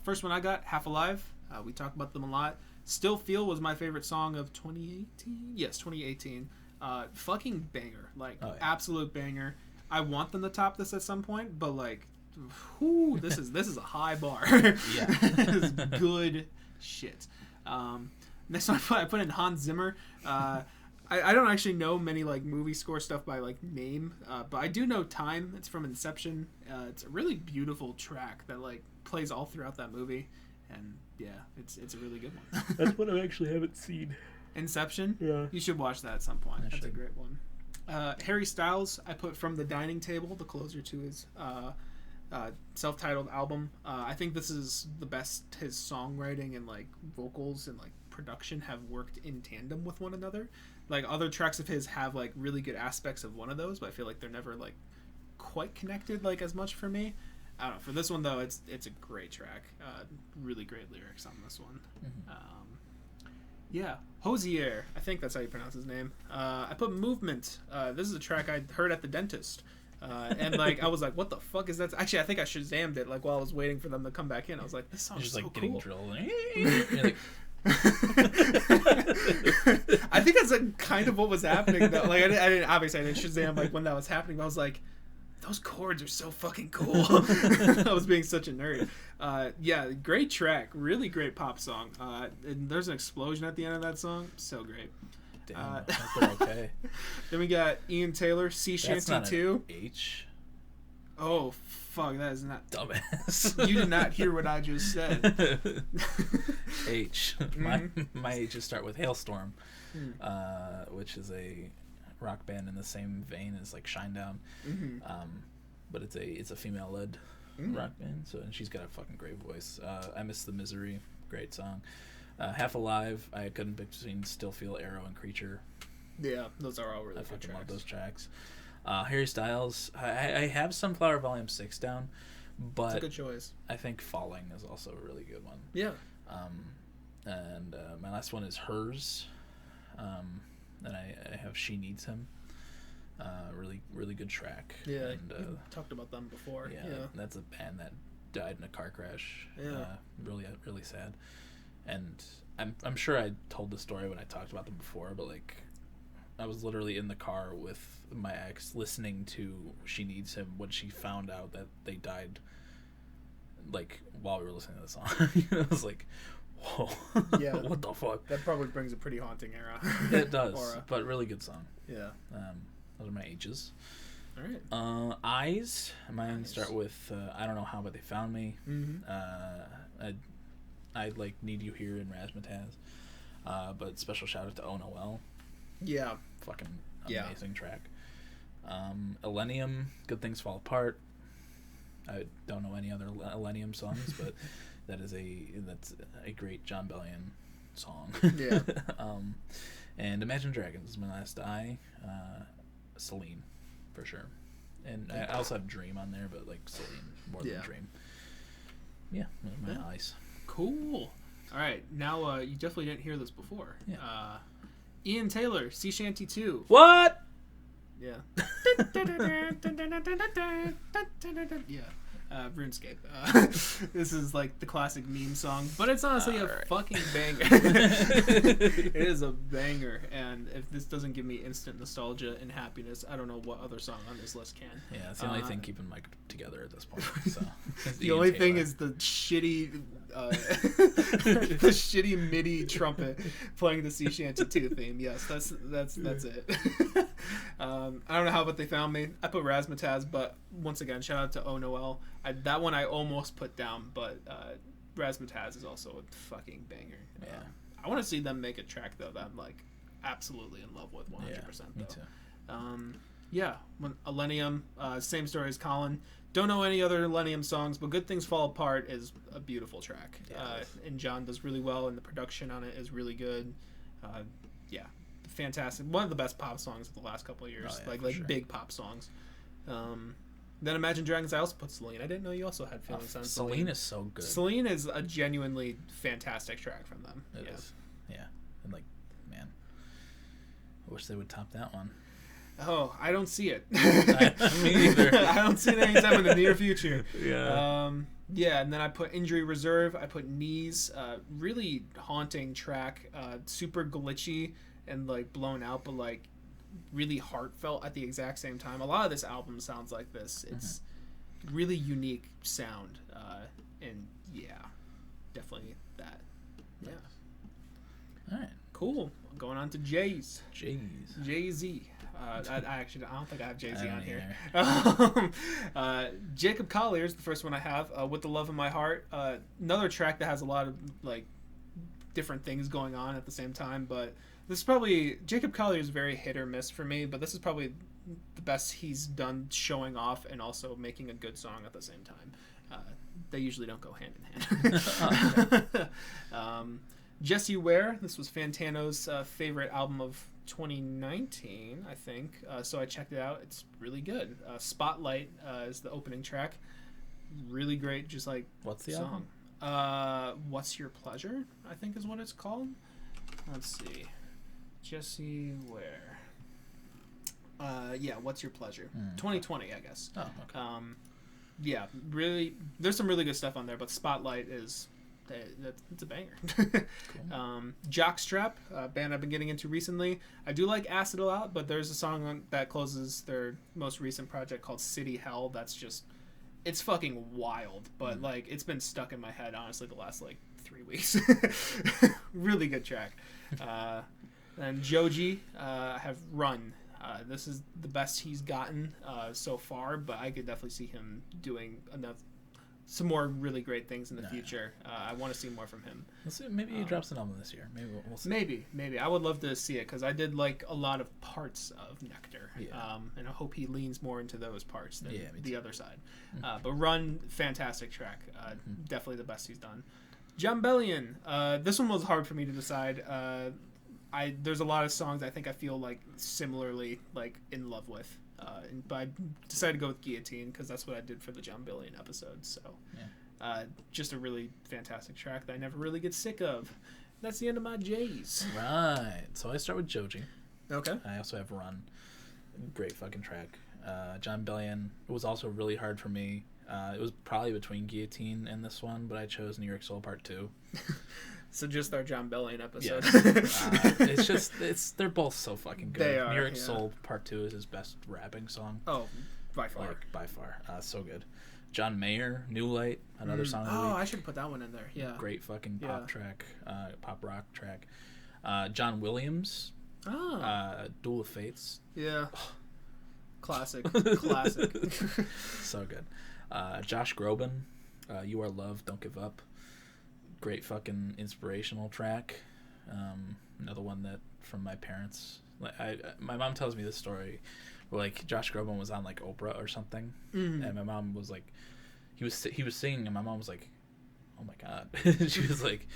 First one I got, Half Alive. We talked about them a lot. Still Feel was my favorite song of 2018. Yes, 2018. Fucking banger. Like, absolute banger. I want them to top this at some point, but like, whoo, this is a high bar. Yeah. This is good shit. Next one I put in Hans Zimmer. I don't actually know many like movie score stuff by like name, but I do know Time. It's from Inception. It's a really beautiful track that like plays all throughout that movie, and yeah, it's a really good one. That's one I actually haven't seen. Inception? Yeah. You should watch that at some point. That's a great one. Harry Styles, I put From the Dining Table, the closer to his self-titled album. I think this is the best his songwriting and like vocals and like production have worked in tandem with one another. Like other tracks of his have like really good aspects of one of those, but I feel like they're never like quite connected like as much for me. I don't know. For this one though, it's a great track. Really great lyrics on this one. Mm-hmm. Yeah, Hosier. I think that's how you pronounce his name. I put Movement. This is a track I heard at the dentist. And like I was like, what the fuck is that? Actually, I think I Shazammed it like while I was waiting for them to come back in. I was like, this song is so like cool. Drilled. I think that's like kind of what was happening though. Like I didn't Shazam like when that was happening. But I was like, those chords are so fucking cool. I was being such a nerd. Yeah, great track. Really great pop song. And there's an explosion at the end of that song. So great. Damn, they're okay. Then we got Ian Taylor, Sea Shanty 2. H. Oh, fuck. That is not... Dumbass. You did not hear what I just said. H. Mm-hmm. My H's start with Hailstorm, which is a rock band in the same vein as like Shinedown. Mm-hmm. But it's a female-led rock band, and she's got a fucking great voice. I Miss the Misery. Great song. Half Alive, I couldn't pick between Still Feel, Arrow, and Creature. Yeah, those are all really good tracks. I fucking love those tracks. Harry Styles, I have Sunflower Volume 6 down, but it's a good choice. I think Falling is also a really good one. Yeah. And my last one is Hers, and I have She Needs Him. Really, really good track. Yeah, and, you talked about them before. Yeah, that's a band that died in a car crash. Yeah. Really, really sad. And I'm sure I told the story when I talked about them before, but like I was literally in the car with my ex listening to She Needs Him when she found out that they died, like, while we were listening to the song. I was like, whoa. Yeah. What the fuck? That probably brings a pretty haunting era. It does, Aura. but really good song. Yeah. Those are my ages. All right. Eyes. Mine Eyes. start with I Don't Know How, But They Found Me. Mm-hmm. I like Need You Here in Razzmatazz. But special shout out to Oh Noel. Yeah. Fucking Yeah. amazing track. Millennium, Good Things Fall Apart. I don't know any other Millennium songs, but that's a great John Bellion song. Yeah. And Imagine Dragons is my last I. Celine, for sure. And I also have Dream on there, but like Celine more than Dream. Yeah, those are my eyes. Cool. All right. Now, you definitely didn't hear this before. Yeah. Ian Taylor, Sea Shanty 2. What? Yeah. Yeah. RuneScape. This is like the classic meme song, but it's honestly a fucking banger. It is a banger, and if this doesn't give me instant nostalgia and happiness, I don't know what other song on this list can. Yeah, it's the only thing keeping Mike together at this point. So the only thing is the shitty, the shitty MIDI trumpet playing the Sea Shanty 2 theme. Yes, that's it. I don't know how, but they found me. I put Razzmatazz, but once again, shout out to Oh Noel. That one I almost put down, but Razzmatazz is also a fucking banger. Yeah. I want to see them make a track though that I'm like absolutely in love with 100%. Yeah, me too. Yeah, Millennium, same story as Colin. Don't know any other Millennium songs, but Good Things Fall Apart is a beautiful track. Yeah, and John does really well, and the production on it is really good. Yeah, fantastic. One of the best pop songs of the last couple of years, like sure. Big pop songs. Then Imagine Dragons, I also put Celine. I didn't know you also had feelings on Celine. Celine is so good. Celine is a genuinely fantastic track from them. It is. Yeah. And like, man, I wish they would top that one. Oh, I don't see it. Me either. I don't see it anytime in the near future. Yeah. Yeah, and then I put Injury Reserve. I put Knees. Really haunting track. Super glitchy and like blown out, but like really heartfelt at the exact same time. A lot of this album sounds like this. It's really unique sound. And yeah, definitely that. Yeah. All right. Cool. Going on to Jay's. Jay-Z. I don't think I have Jay-Z on here. Jacob Collier's the first one I have. With the Love in My Heart. Another track that has a lot of like different things going on at the same time, but this is probably Jacob Collier is very hit or miss for me, but this is probably the best he's done showing off and also making a good song at the same time. They usually don't go hand in hand. Jesse Ware, this was Fantano's favorite album of 2019, I think. So I checked it out. It's really good. Spotlight is the opening track. Really great, just like what's the song. What's Your Pleasure, I think is what it's called. Let's see. Jesse Ware. Yeah, What's Your Pleasure? 2020, I guess. Oh, okay. Yeah, really, there's some really good stuff on there, but Spotlight is it's a banger. Cool. Jockstrap, a band I've been getting into recently. I do like Acid a lot, but there's a song that closes their most recent project called City Hell that's just, it's fucking wild, but like it's been stuck in my head honestly the last like 3 weeks. Really good track. And Joji, I have Run. This is the best he's gotten so far, but I could definitely see him doing some more really great things in the future. I want to see more from him. Let's see, maybe he drops an album this year. Maybe we'll see. Maybe. I would love to see it because I did like a lot of parts of Nectar. Yeah. And I hope he leans more into those parts than the other side. Mm-hmm. But Run, fantastic track. Definitely the best he's done. John Bellion. This one was hard for me to decide. There's a lot of songs I think I feel like similarly like in love with. But I decided to go with Guillotine because that's what I did for the John Bellion episode. So, just a really fantastic track that I never really get sick of. That's the end of my J's. Right. So I start with Joji. Okay. I also have Run. Great fucking track. John Bellion was also really hard for me. It was probably between Guillotine and this one, but I chose New York Soul Part 2. So just our John Bellion episode. It's they're both so fucking good. They are, New York yeah. Soul Part 2 is his best rapping song. Oh, by far. Like, by far. So good. John Mayer, New Light, another song of the Oh, week. I should put that one in there. Yeah. Great fucking Yeah. pop track, pop rock track. John Williams, Oh. Duel of Fates. Yeah. Classic. Classic. So good. Josh Groban, You Are Love, Don't Give Up. Great fucking inspirational track. Another one that from my parents. Like my mom tells me this story where like Josh Groban was on like Oprah or something, and my mom was like, he was singing, and my mom was like, oh my god. She was like,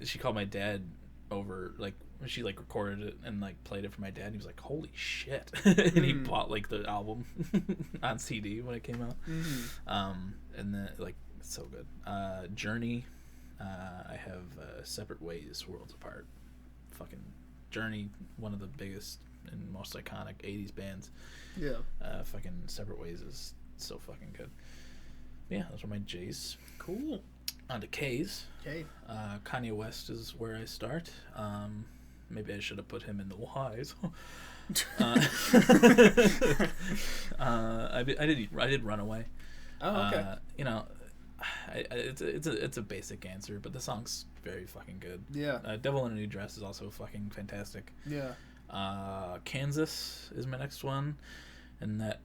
she called my dad over, like she like recorded it and like played it for my dad, and he was like, holy shit. And he bought like the album on CD when it came out. And then like it's so good. Journey, I have Separate Ways, Worlds Apart. Fucking Journey, one of the biggest and most iconic 80s bands. Yeah. Fucking Separate Ways is so fucking good. Yeah, those are my J's. Cool. On to K's. Okay. Kanye West is where I start. Maybe I should have put him in the Y's. I did Runaway. Oh, okay. You know, it's a basic answer, but the song's very fucking good. Yeah. Devil in a New Dress is also fucking fantastic. Yeah. Kansas is my next one, and that.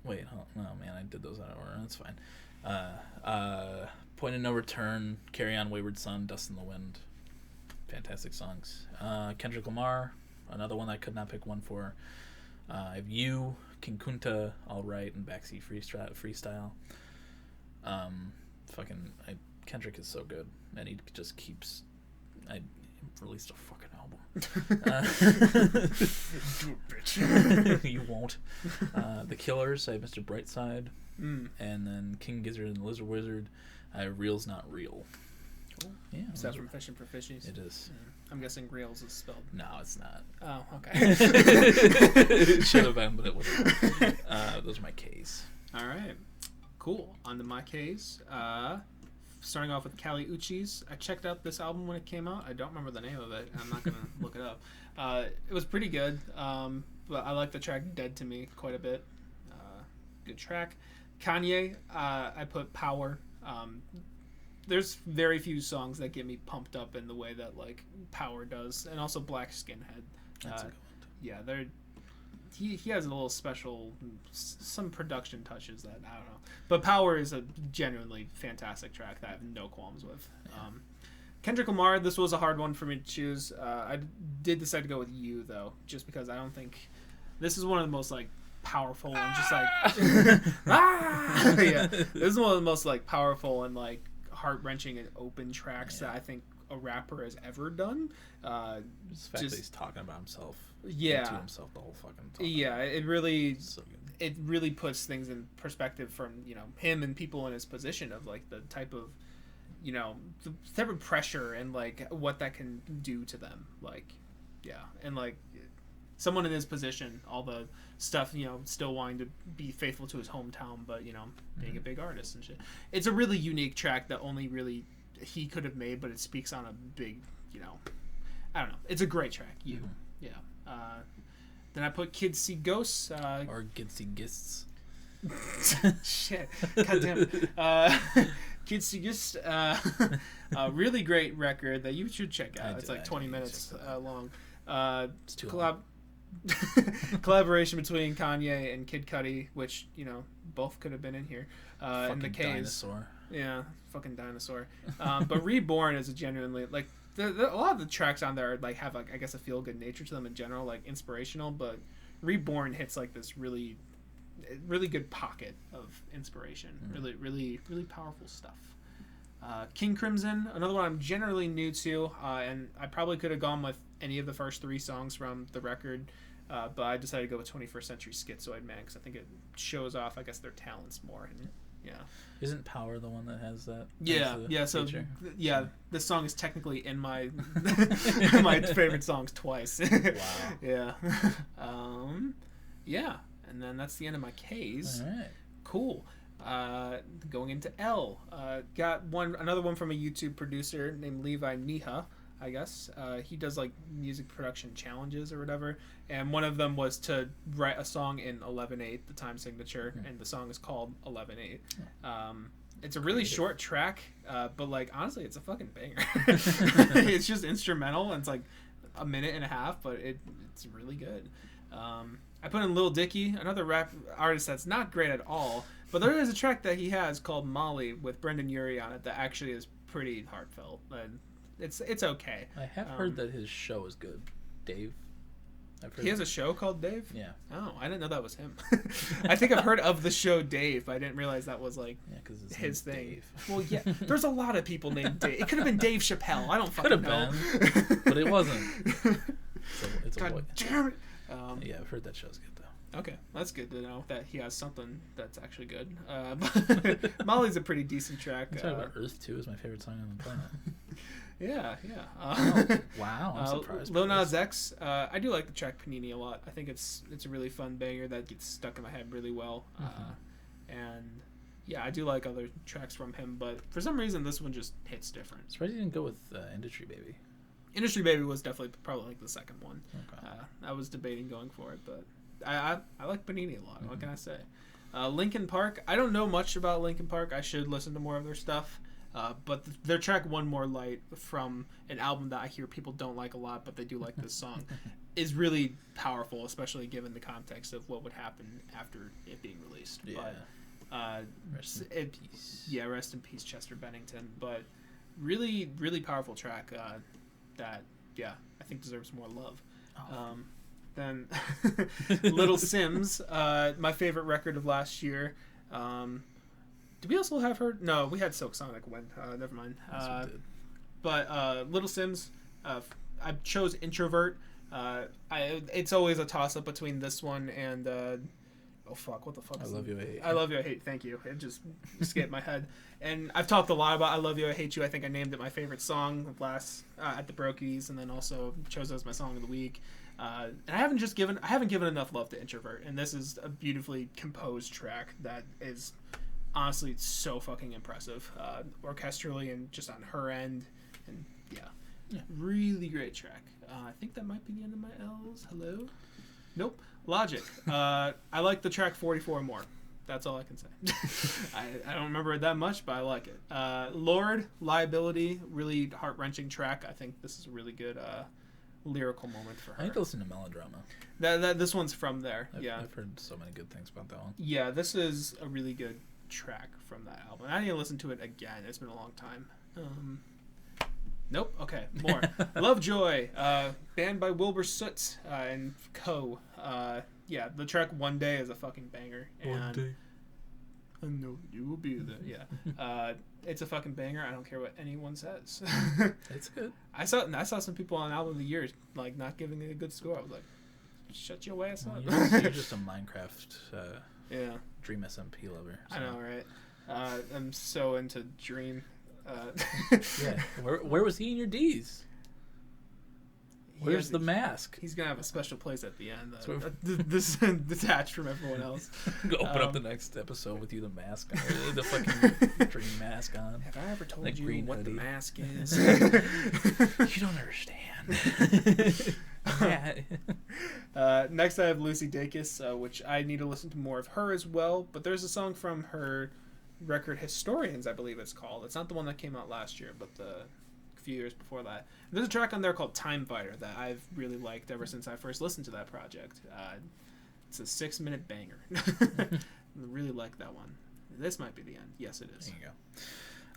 Wait, oh man, I did those out of order. That's fine. Point of No Return, Carry On Wayward Son, Dust in the Wind. Fantastic songs. Kendrick Lamar, another one I could not pick one for. I have You, King Kunta, All Right, and Backseat Freestyle. Kendrick is so good, and he just keeps. I released a fucking album. Do it, bitch. You won't. The Killers, I have Mr. Brightside, and then King Gizzard and the Lizard Wizard. I have Reel's Not Real. Cool. Yeah, Is that from Fishing for Fishies? it is. I'm guessing reels is spelled. No, it's not. Oh, okay. It should have been, but it wasn't. Those are my K's. All right. Cool. On to my case. Starting off with Kali Uchis. I checked out this album when it came out. I don't remember the name of it. I'm not going to look it up. It was pretty good, but I like the track Dead to Me quite a bit. Good track. Kanye, I put Power. There's very few songs that get me pumped up in the way that like Power does, and also Black Skinhead. That's a good one. Yeah, he has a little special, some production touches that I don't know. But Power is a genuinely fantastic track that I have no qualms with. Yeah. Kendrick Lamar, this was a hard one for me to choose. I did decide to go with You though, just because I don't think this is one of the most like powerful and just like yeah, this is one of the most like powerful and like heart-wrenching and open tracks that I think a rapper has ever done. The fact that he's talking about himself. Yeah. To himself the whole fucking time. Yeah, it really So good. it really puts things in perspective from, you know, him and people in his position of like the type of, you know, the type of pressure and like what that can do to them. Like, yeah, and like someone in his position, all the stuff, you know, still wanting to be faithful to his hometown, but, you know, being a big artist and shit. It's a really unique track that only really he could have made, but it speaks on a big, you know, I don't know. It's a great track. You, yeah. Then I put Kids See Ghosts. Or Gitsy Gists. Shit. Goddamn. Kids See Ghosts. Really great record that you should check out. It's like 20 minutes long. It's too long. Collaboration between Kanye and Kid Cudi, which, you know, both could have been in here. In the K's. Dinosaur. Yeah, fucking dinosaur. But Reborn is a genuinely like a lot of the tracks on there like have like I guess a feel good nature to them in general, like inspirational. But Reborn hits like this really good pocket of inspiration. Really powerful stuff. King Crimson, another one I'm generally new to, and I probably could have gone with any of the first 3 songs from the record, but I decided to go with 21st Century Schizoid Man because I think it shows off, I guess, their talents more. And yeah, Isn't Power the one that has that? yeah. So feature? this song is technically in my my favorite songs twice. Wow. Yeah. Yeah, and then that's the end of my K's. All right. Cool. Going into L. Got another one from a YouTube producer named Levi Niha, I guess. He does like music production challenges or whatever, and one of them was to write a song in 11/8, the time signature, and the song is called 11/8. It's a really short track, but like honestly, it's a fucking banger. It's just instrumental, and it's like a minute and a half, but it's really good. I put in Lil Dicky, another rap artist that's not great at all, but there is a track that he has called Molly with Brendan Urie on it that actually is pretty heartfelt, and it's okay. I have heard that his show is good. Dave. He has a show called Dave? Yeah. Oh, I didn't know that was him. I think I've heard of the show Dave, but I didn't realize that was like his thing. Dave. Well, yeah, there's a lot of people named Dave. It could have been Dave Chappelle. I don't fucking know. Could have been, but it wasn't. It's a God boy. damn it. Yeah, I've heard that show's good though. Okay, that's good to know that he has something that's actually good. But Molly's a pretty decent track. I'm talking about Earth 2 is my favorite song on the planet. Yeah. Wow, I'm surprised. Lil Nas X, I do like the track Panini a lot. I think it's a really fun banger that gets stuck in my head really well. And yeah, I do like other tracks from him, but for some reason this one just hits different. Surprised you didn't go with Industry Baby. Industry Baby was definitely probably like the second one. Okay. I was debating going for it, but I like Panini a lot. What can I say? Linkin Park. I don't know much about Linkin Park. I should listen to more of their stuff. But their track One More Light from an album that I hear people don't like a lot, but they do like this song, is really powerful, especially given the context of what would happen after it being released. Yeah. But, Rest in peace. Yeah, rest in peace, Chester Bennington. But really, really powerful track that, yeah, I think deserves more love. Then Little Sims, my favorite record of last year. Did we also have her? No, we had Silk Sonic win. Never mind. But Little Sims, I chose Introvert. It's always a toss-up between this one and... oh, fuck. What the fuck I is Love You, I Hate You. I Love You, I Hate You. Thank you. It just escaped my head. And I've talked a lot about I Love You, I Hate You. I think I named it my favorite song last at the Brokies, and then also chose it as my song of the week. And I haven't given enough love to Introvert, and this is a beautifully composed track that is... honestly, it's so fucking impressive, orchestrally and just on her end, and yeah, really great track. I think that might be the end of my L's. Hello? Nope. Logic. I like the track 44 more. That's all I can say. I don't remember it that much, but I like it. Lord, Liability, really heart-wrenching track. I think this is a really good lyrical moment for her. I need to listen to Melodrama. This one's from there. I've heard so many good things about that one. Yeah, this is a really good track from that album. I need to listen to it again. It's been a long time. Nope. Okay, more. Lovejoy, banned by Wilbur Soot and Co. Yeah, the track One Day is a fucking banger. One day. I know you will be there. Yeah. It's a fucking banger. I don't care what anyone says. It's good. I saw some people on Album of the Year like not giving it a good score. I was like, shut your ass up. You're just a Minecraft yeah. Dream SMP lover. So. I know, right? I'm so into Dream. Yeah. Where was he in your D's? Where's the mask? He's gonna have a special place at the end. This detached from everyone else. Open up the next episode with you the mask on, the fucking Dream mask on. Have I ever told you what the mask is? You don't understand. Next I have Lucy Dacus, which I need to listen to more of her as well. But there's a song from her record Historians, I believe it's called. It's not the one that came out last year, but the few years before that. There's a track on there called Time Fighter that I've really liked ever since I first listened to that project. It's a 6-minute banger. I really like that one. This might be the end. Yes, it is. There you go.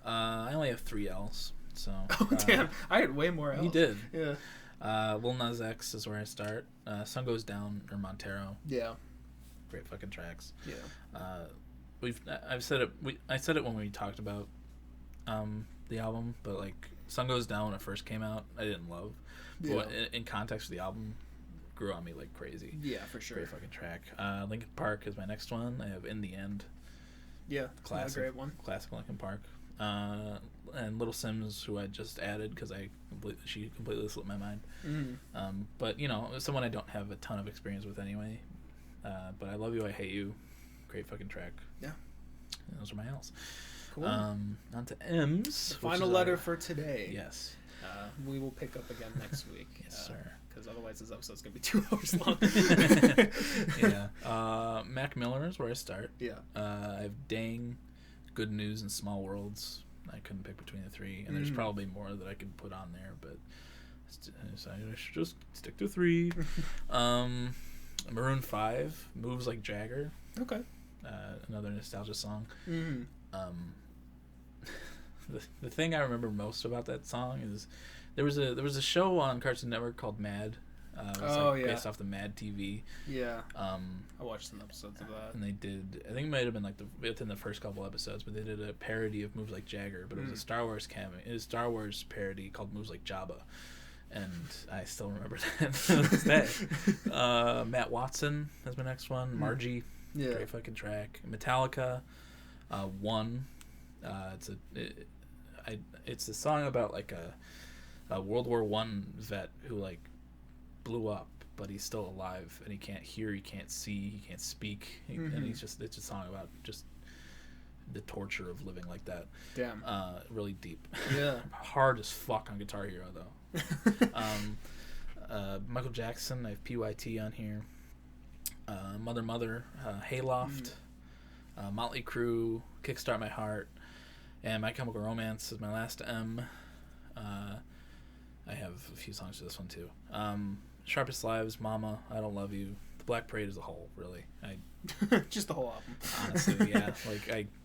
I only have 3 L's. So. Oh, damn. I had way more L's. You did. Yeah. Lil Nas X is where I start. Sun Goes Down or Montero. Yeah. Great fucking tracks. Yeah. I said it when we talked about the album, but like Sun Goes Down when it first came out, I didn't love. But in context of the album, grew on me like crazy. Yeah, for sure. Great fucking track. Linkin Park is my next one. I have In the End. Yeah, classic, great one. Classic Linkin Park. And Little Sims, who I just added because she completely slipped my mind. But someone I don't have a ton of experience with anyway. But I Love You, I Hate You. Great fucking track. Yeah. Those are my L's. Cool. On to M's. The final letter for today. Yes. We will pick up again next week. Yes, sir. Because otherwise this episode's going to be 2 hours long. Yeah. Mac Miller is where I start. Yeah. I have Dang, Good News, and Small Worlds. I couldn't pick between the three. And there's probably more that I could put on there, but I should just stick to 3. Maroon 5, Moves Like Jagger. Okay. Another nostalgia song. Mm-hmm. The thing I remember most about that song is there was a show on Cartoon Network called Mad. It was based off the Mad TV. Yeah. I watched some episodes of that. And they did, I think it might have been like within the first couple episodes, but they did a parody of Moves Like Jagger, but it was a Star Wars Star Wars parody called Moves Like Jabba. And I still remember that to this day. Matt Watson is my next one. Margie. Yeah. Great fucking track. Metallica. One. It's a song about like a World War I vet who like blew up, but he's still alive and he can't hear, he can't see, he can't speak, and it's a song about just the torture of living like that. Damn. Really deep. Yeah. Hard as fuck on Guitar Hero though. Michael Jackson, I have PYT on here. Mother, Hayloft, Motley Crue, Kickstart My Heart, and My Chemical Romance is my last M. I have a few songs for this one too. Sharpest Lives, Mama, I Don't Love You, The Black Parade as a whole, really. Just the whole album. Honestly, yeah.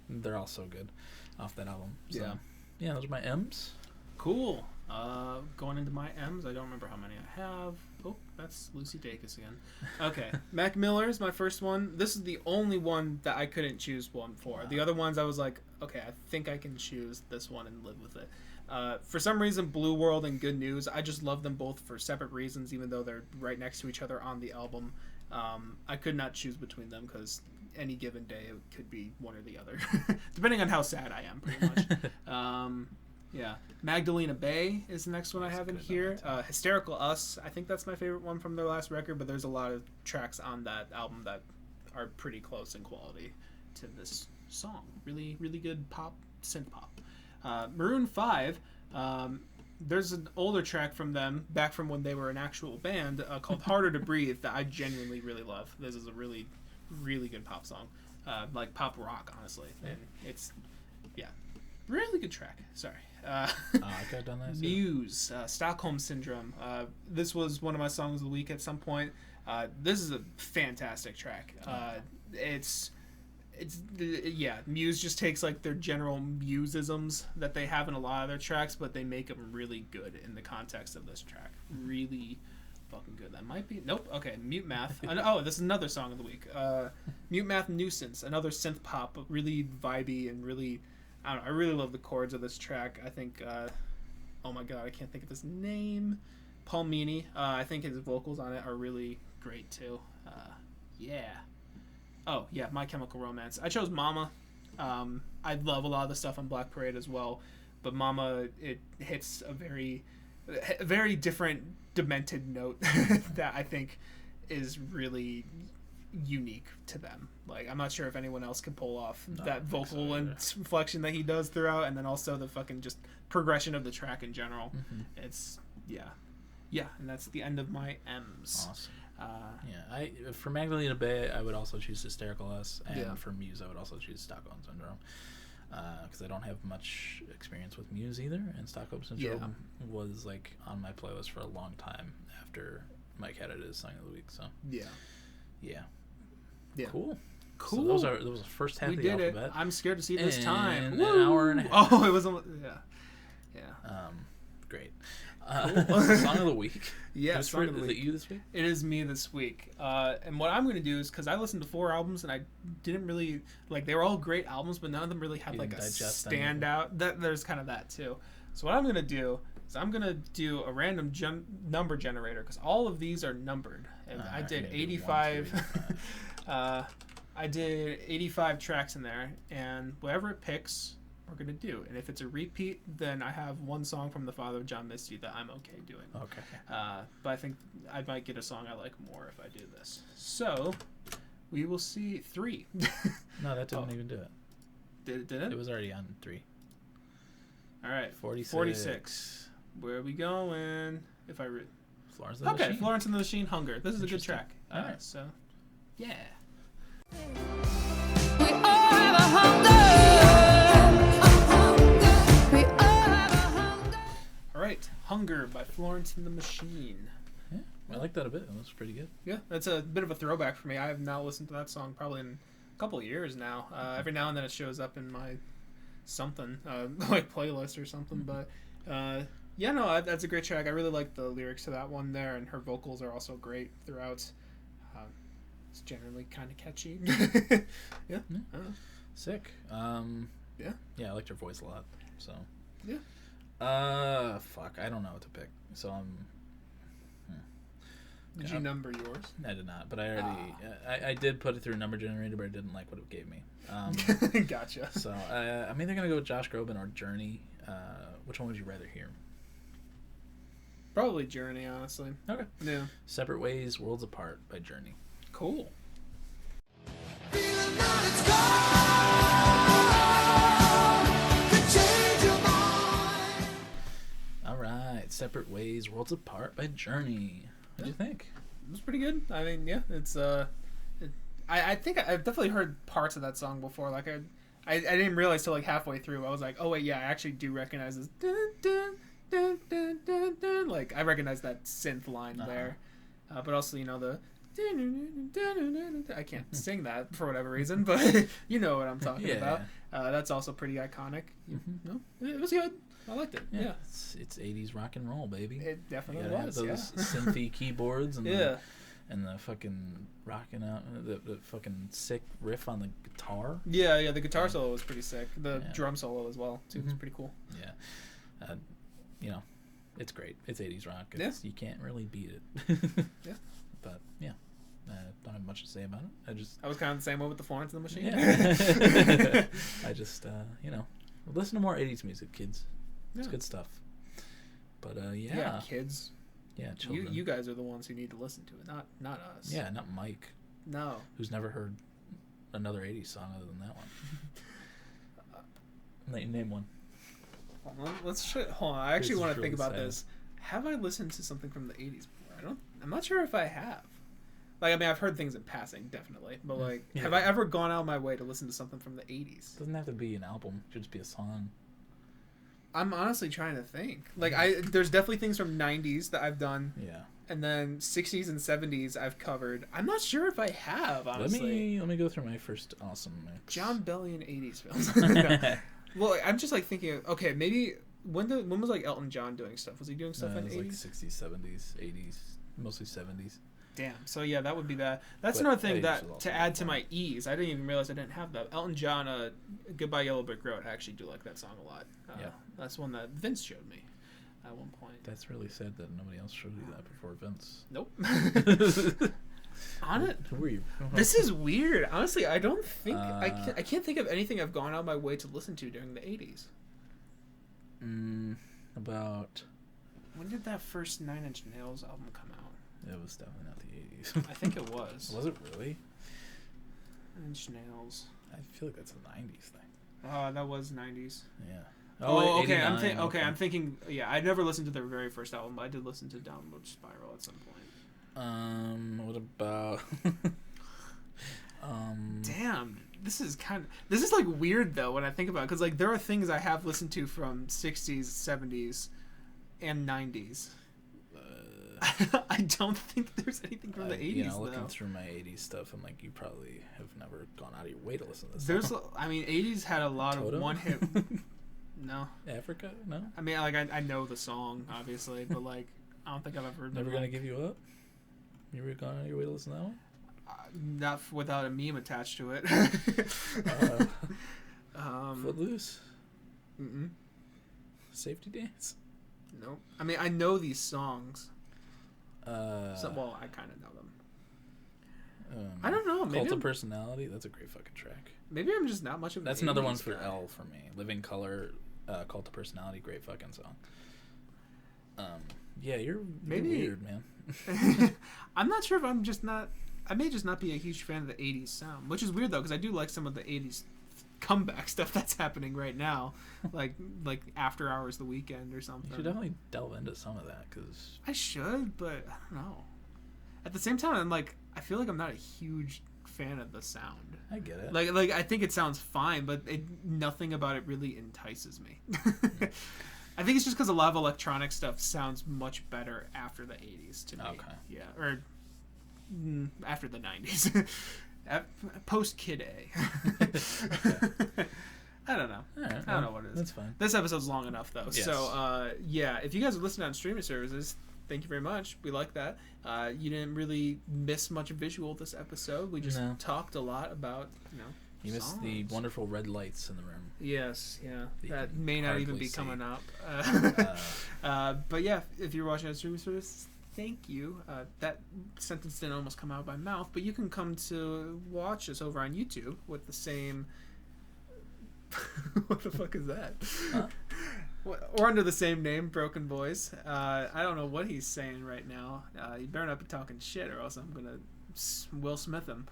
They're all so good off that album. So, yeah, those are my M's. Cool. Going into my M's, I don't remember how many I have. Oh, that's Lucy Dacus again. Okay. Mac Miller is my first one. This is the only one that I couldn't choose one for. The other ones I was like, okay, I think I can choose this one and live with it. For some reason, Blue World and Good News, I just love them both for separate reasons, even though they're right next to each other on the album. I could not choose between them because any given day it could be one or the other, depending on how sad I am, pretty much. Yeah, Magdalena Bay is the next one I have in here. Hysterical Us, I think that's my favorite one from their last record, but there's a lot of tracks on that album that are pretty close in quality to this song. Really, really good pop, synth pop. Maroon 5, there's an older track from them, back from when they were an actual band, called Harder to Breathe, that I genuinely really love. This is a really, really good pop song. Like pop rock, honestly. And it's, really good track. Sorry. I could have done that. Muse, Stockholm Syndrome. This was one of my songs of the week at some point. This is a fantastic track. Muse just takes like their general Museisms that they have in a lot of their tracks, but they make them really good in the context of this track. Really fucking good. That might be okay. Mute Math. This is another song of the week. Mute Math Nuisance, another synth pop, really vibey and really. I don't know. I really love the chords of this track. I think, oh my god, I can't think of his name. Paul Meany. I think his vocals on it are really great too. My Chemical Romance. I chose Mama. I love a lot of the stuff on Black Parade as well, but Mama, it hits a very different demented note that I think is really unique to them. Like, I'm not sure if anyone else can pull off that vocal inflection that he does throughout, and then also the fucking just progression of the track in general. It's and that's the end of my M's. Awesome. For Magdalena Bay, I would also choose Hysterical Us, and for Muse, I would also choose Stockholm Syndrome, because I don't have much experience with Muse either, and Stockholm Syndrome was like on my playlist for a long time after Mike had it as Song of the Week. So yeah. Cool. So those are the first half of the alphabet. It. I'm scared to see this time. An hour and a half. Oh, it was great. Cool. Song of the week. Yeah, is it you this week? It is me this week. And what I'm going to do is, because I listened to 4 albums and I didn't really they were all great albums, but none of them really had like a standout. There's kind of that too. So what I'm going to do is I'm going to do a random number generator, because all of these are numbered. And I did 85. I did 85 tracks in there, and whatever it picks, we're going to do. And if it's a repeat, then I have one song from The Father of John Misty that I'm okay doing. Okay. But I think I might get a song I like more if I do this. So, we will see 3. No, that didn't even do it. Did it? It was already on 3. All right. 46. Where are we going? If I read. Florence and the Okay, Machine. Florence and the Machine, Hunger. This is a good Interesting. track. All right. So, yeah. We all have a hunger. We all have a hunger. All right, Hunger by Florence and the Machine. Yeah, I like that a bit. It was pretty good. Yeah, that's a bit of a throwback for me. I have not listened to that song probably in a couple of years now. Every now and then it shows up in my something, like playlist or something. But yeah, no, that's a great track. I really like the lyrics to that one there, and her vocals are also great throughout. It's generally kind of catchy. Yeah. I don't know. Sick. Yeah. Yeah, I liked her voice a lot. So. Yeah. Fuck. I don't know what to pick. So Did Yeah. you number yours? I did not, but I already. I did put it through a number generator, but I didn't like what it gave me. Gotcha. So I'm either gonna go with Josh Groban or Journey. Which one would you rather hear? Probably Journey, honestly. Okay. Yeah. Separate Ways, Worlds Apart by Journey. Cool. All right, Separate Ways, Worlds Apart by Journey. What do you think? It was pretty good. I mean, yeah, it's I think I've definitely heard parts of that song before. Like I didn't realize till like halfway through. I was like, oh wait, yeah, I actually do recognize this. Dun, dun, dun, dun, dun, dun. Like I recognize that synth line there, but also the. I can't sing that for whatever reason, but you know what I'm talking about. That's also pretty iconic. No, it was good. I liked it. Yeah. It's 80s rock and roll, baby. It definitely You gotta was. have those synthy keyboards and Yeah. the fucking rocking out the fucking sick riff on the guitar. Yeah. The guitar solo was pretty sick. The Yeah. drum solo as well too was pretty cool. Yeah. It's great. It's 80s rock. You can't really beat it. Yeah. But yeah. I don't have much to say about it. I was kind of the same way with the Florence and the Machine. Yeah. I just listen to more 80s music, kids. It's Yeah. good stuff. But Yeah, kids. Yeah, children. You guys are the ones who need to listen to it, not us. Yeah, not Mike, No. who's never heard another 80s song other than that one. Name one. Hold on. I actually This want is to think really about sad. this. Have I listened to something from the 80s before? I'm not sure if I have. Like, I mean, I've heard things in passing, definitely. But, like, Yeah. have I ever gone out of my way to listen to something from the 80s? Doesn't have to be an album. It should just be a song. I'm honestly trying to think. Like, there's definitely things from 90s that I've done. Yeah. And then 60s and 70s I've covered. I'm not sure if I have, honestly. Let me go through my first awesome mix. John Bellion 80s films. No. Well, I'm just, like, thinking, okay, maybe... When was, like, Elton John doing stuff? Was he doing stuff in it the was 80s? like 60s, 70s, 80s, mostly 70s. Damn. So yeah, that would be that. That's But another thing 80s that was also to add to fun. my ease. I didn't even realize I didn't have that. Elton John, "Goodbye Yellow Brick Road." I actually do like that song a lot. Yeah. That's one that Vince showed me at one point. That's really sad that nobody else showed you that before Vince. Nope. On it. Who were you? This is weird. Honestly, I don't think I can't think of anything I've gone out of my way to listen to during the 80s. About... When did that first Nine Inch Nails album come out? It was definitely not the 80s. I think it was. Was it really? Nine Inch Nails. I feel like that's a 90s thing. That was 90s. Yeah. Oh, okay. 89, I'm thinking. Yeah, I never listened to their very first album, but I did listen to Downward Spiral at some point. What about... Damn, this is like weird though when I think about it, because like there are things I have listened to from 60s, 70s, and 90s. I don't think there's anything from the 80s looking though. through my 80s stuff, and like you probably have never gone out of your way to listen to this. There's, I mean, 80s had a lot Toto? of one hit. No, Africa? No? I mean, like I know the song obviously, but like I don't think I've ever. Never Gonna Give You Up? You ever gone out of your way to listen to that one? Not without a meme attached to it. Footloose? Mm-mm. Safety Dance? Nope. I mean, I know these songs. Uh, Well, I kind of know them. I don't know. Maybe Cult of I'm, Personality? That's a great fucking track. maybe I'm just not much of an That's another one 80s for guy. L for me. Living Color, Cult of Personality, great fucking song. Yeah, you're Maybe- weird, man. I'm not sure if I'm just not. I may just not be a huge fan of the 80s sound, which is weird though, because I do like some of the 80s comeback stuff that's happening right now, like After Hours the Weekend or something. You should definitely delve into some of that, because I should, but I don't know. At the same time, I'm like, I feel like I'm not a huge fan of the sound. I get it. Like I think it sounds fine, but nothing about it really entices me. I think it's just because a lot of electronic stuff sounds much better after the 80s to me. Okay. Yeah, or after the 90s. Post Kid A. I don't know. Right, I don't know what it is. That's fine. This episode's long enough, though. Yes. So, yeah, if you guys are listening on streaming services, thank you very much. We like that. You didn't really miss much visual this episode. We just talked a lot about, You missed the wonderful red lights in the room. Yes, yeah. You That can may not even hardly be see. coming up. But yeah, if you're watching on streaming service, thank you. That sentence didn't almost come out of my mouth, but you can come to watch us over on YouTube with the same... What the fuck is that? Huh? Or under the same name, Broken Boys. I don't know what he's saying right now. You better not be talking shit, or else I'm gonna Will Smith him.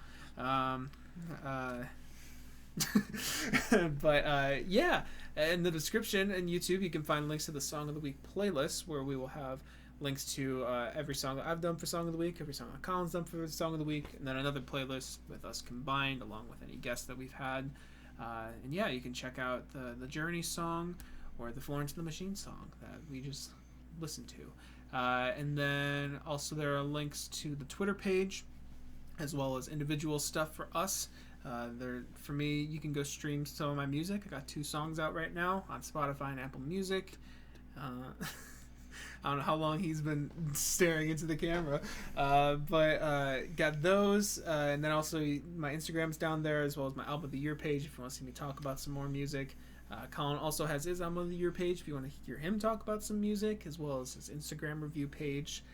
But yeah, in the description and YouTube, you can find links to the Song of the Week playlist, where we will have links to every song that I've done for Song of the Week, every song that Colin's done for Song of the Week, and then another playlist with us combined, along with any guests that we've had. And yeah, you can check out the Journey song or the Florence and the Machine song that we just listened to. And then also there are links to the Twitter page, as well as individual stuff for us. For me, you can go stream some of my music. I got 2 songs out right now on Spotify and Apple Music. I don't know how long he's been staring into the camera, but got those, and then also my Instagram's down there, as well as my Album of the Year page if you want to see me talk about some more music. Colin also has his Album of the Year page if you want to hear him talk about some music, as well as his Instagram review page.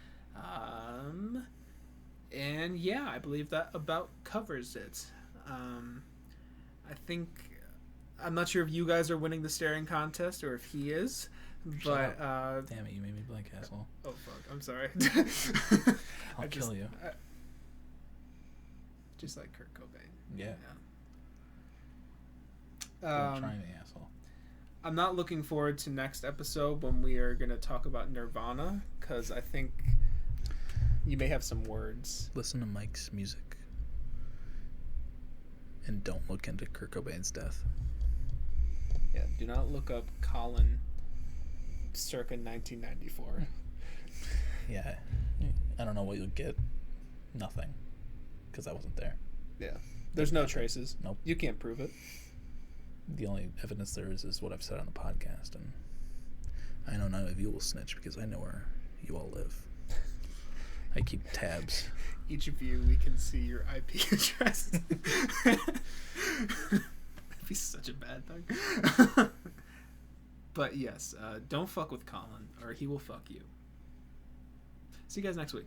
And yeah, I believe that about covers it. I think, I'm not sure if you guys are winning the staring contest or if he is, but Damn it, you made me blank, asshole. oh fuck, I'm sorry. I'll kill you. Just like Kurt Cobain. Yeah. Yeah. Try me, asshole. I'm not looking forward to next episode when we are going to talk about Nirvana, because I think you may have some words. Listen to Mike's music. And don't look into Kurt Cobain's death. Yeah, do not look up Colin circa 1994. Yeah. I don't know what you'll get. Nothing. Because I wasn't there. Yeah. There's no traces. Nope. You can't prove it. The only evidence there is what I've said on the podcast, and I know none of you will snitch because I know where you all live. I keep tabs. Each of you, we can see your IP address. That'd be such a bad thing. But yes, don't fuck with Colin, or he will fuck you. See you guys next week.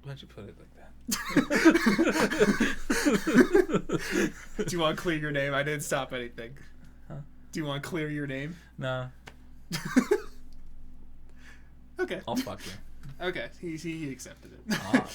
Why'd you put it like that? Do you want to clear your name? I didn't stop anything. Huh? Do you want to clear your name? Nah. Okay. I'll fuck you. Okay. He accepted it. Ah.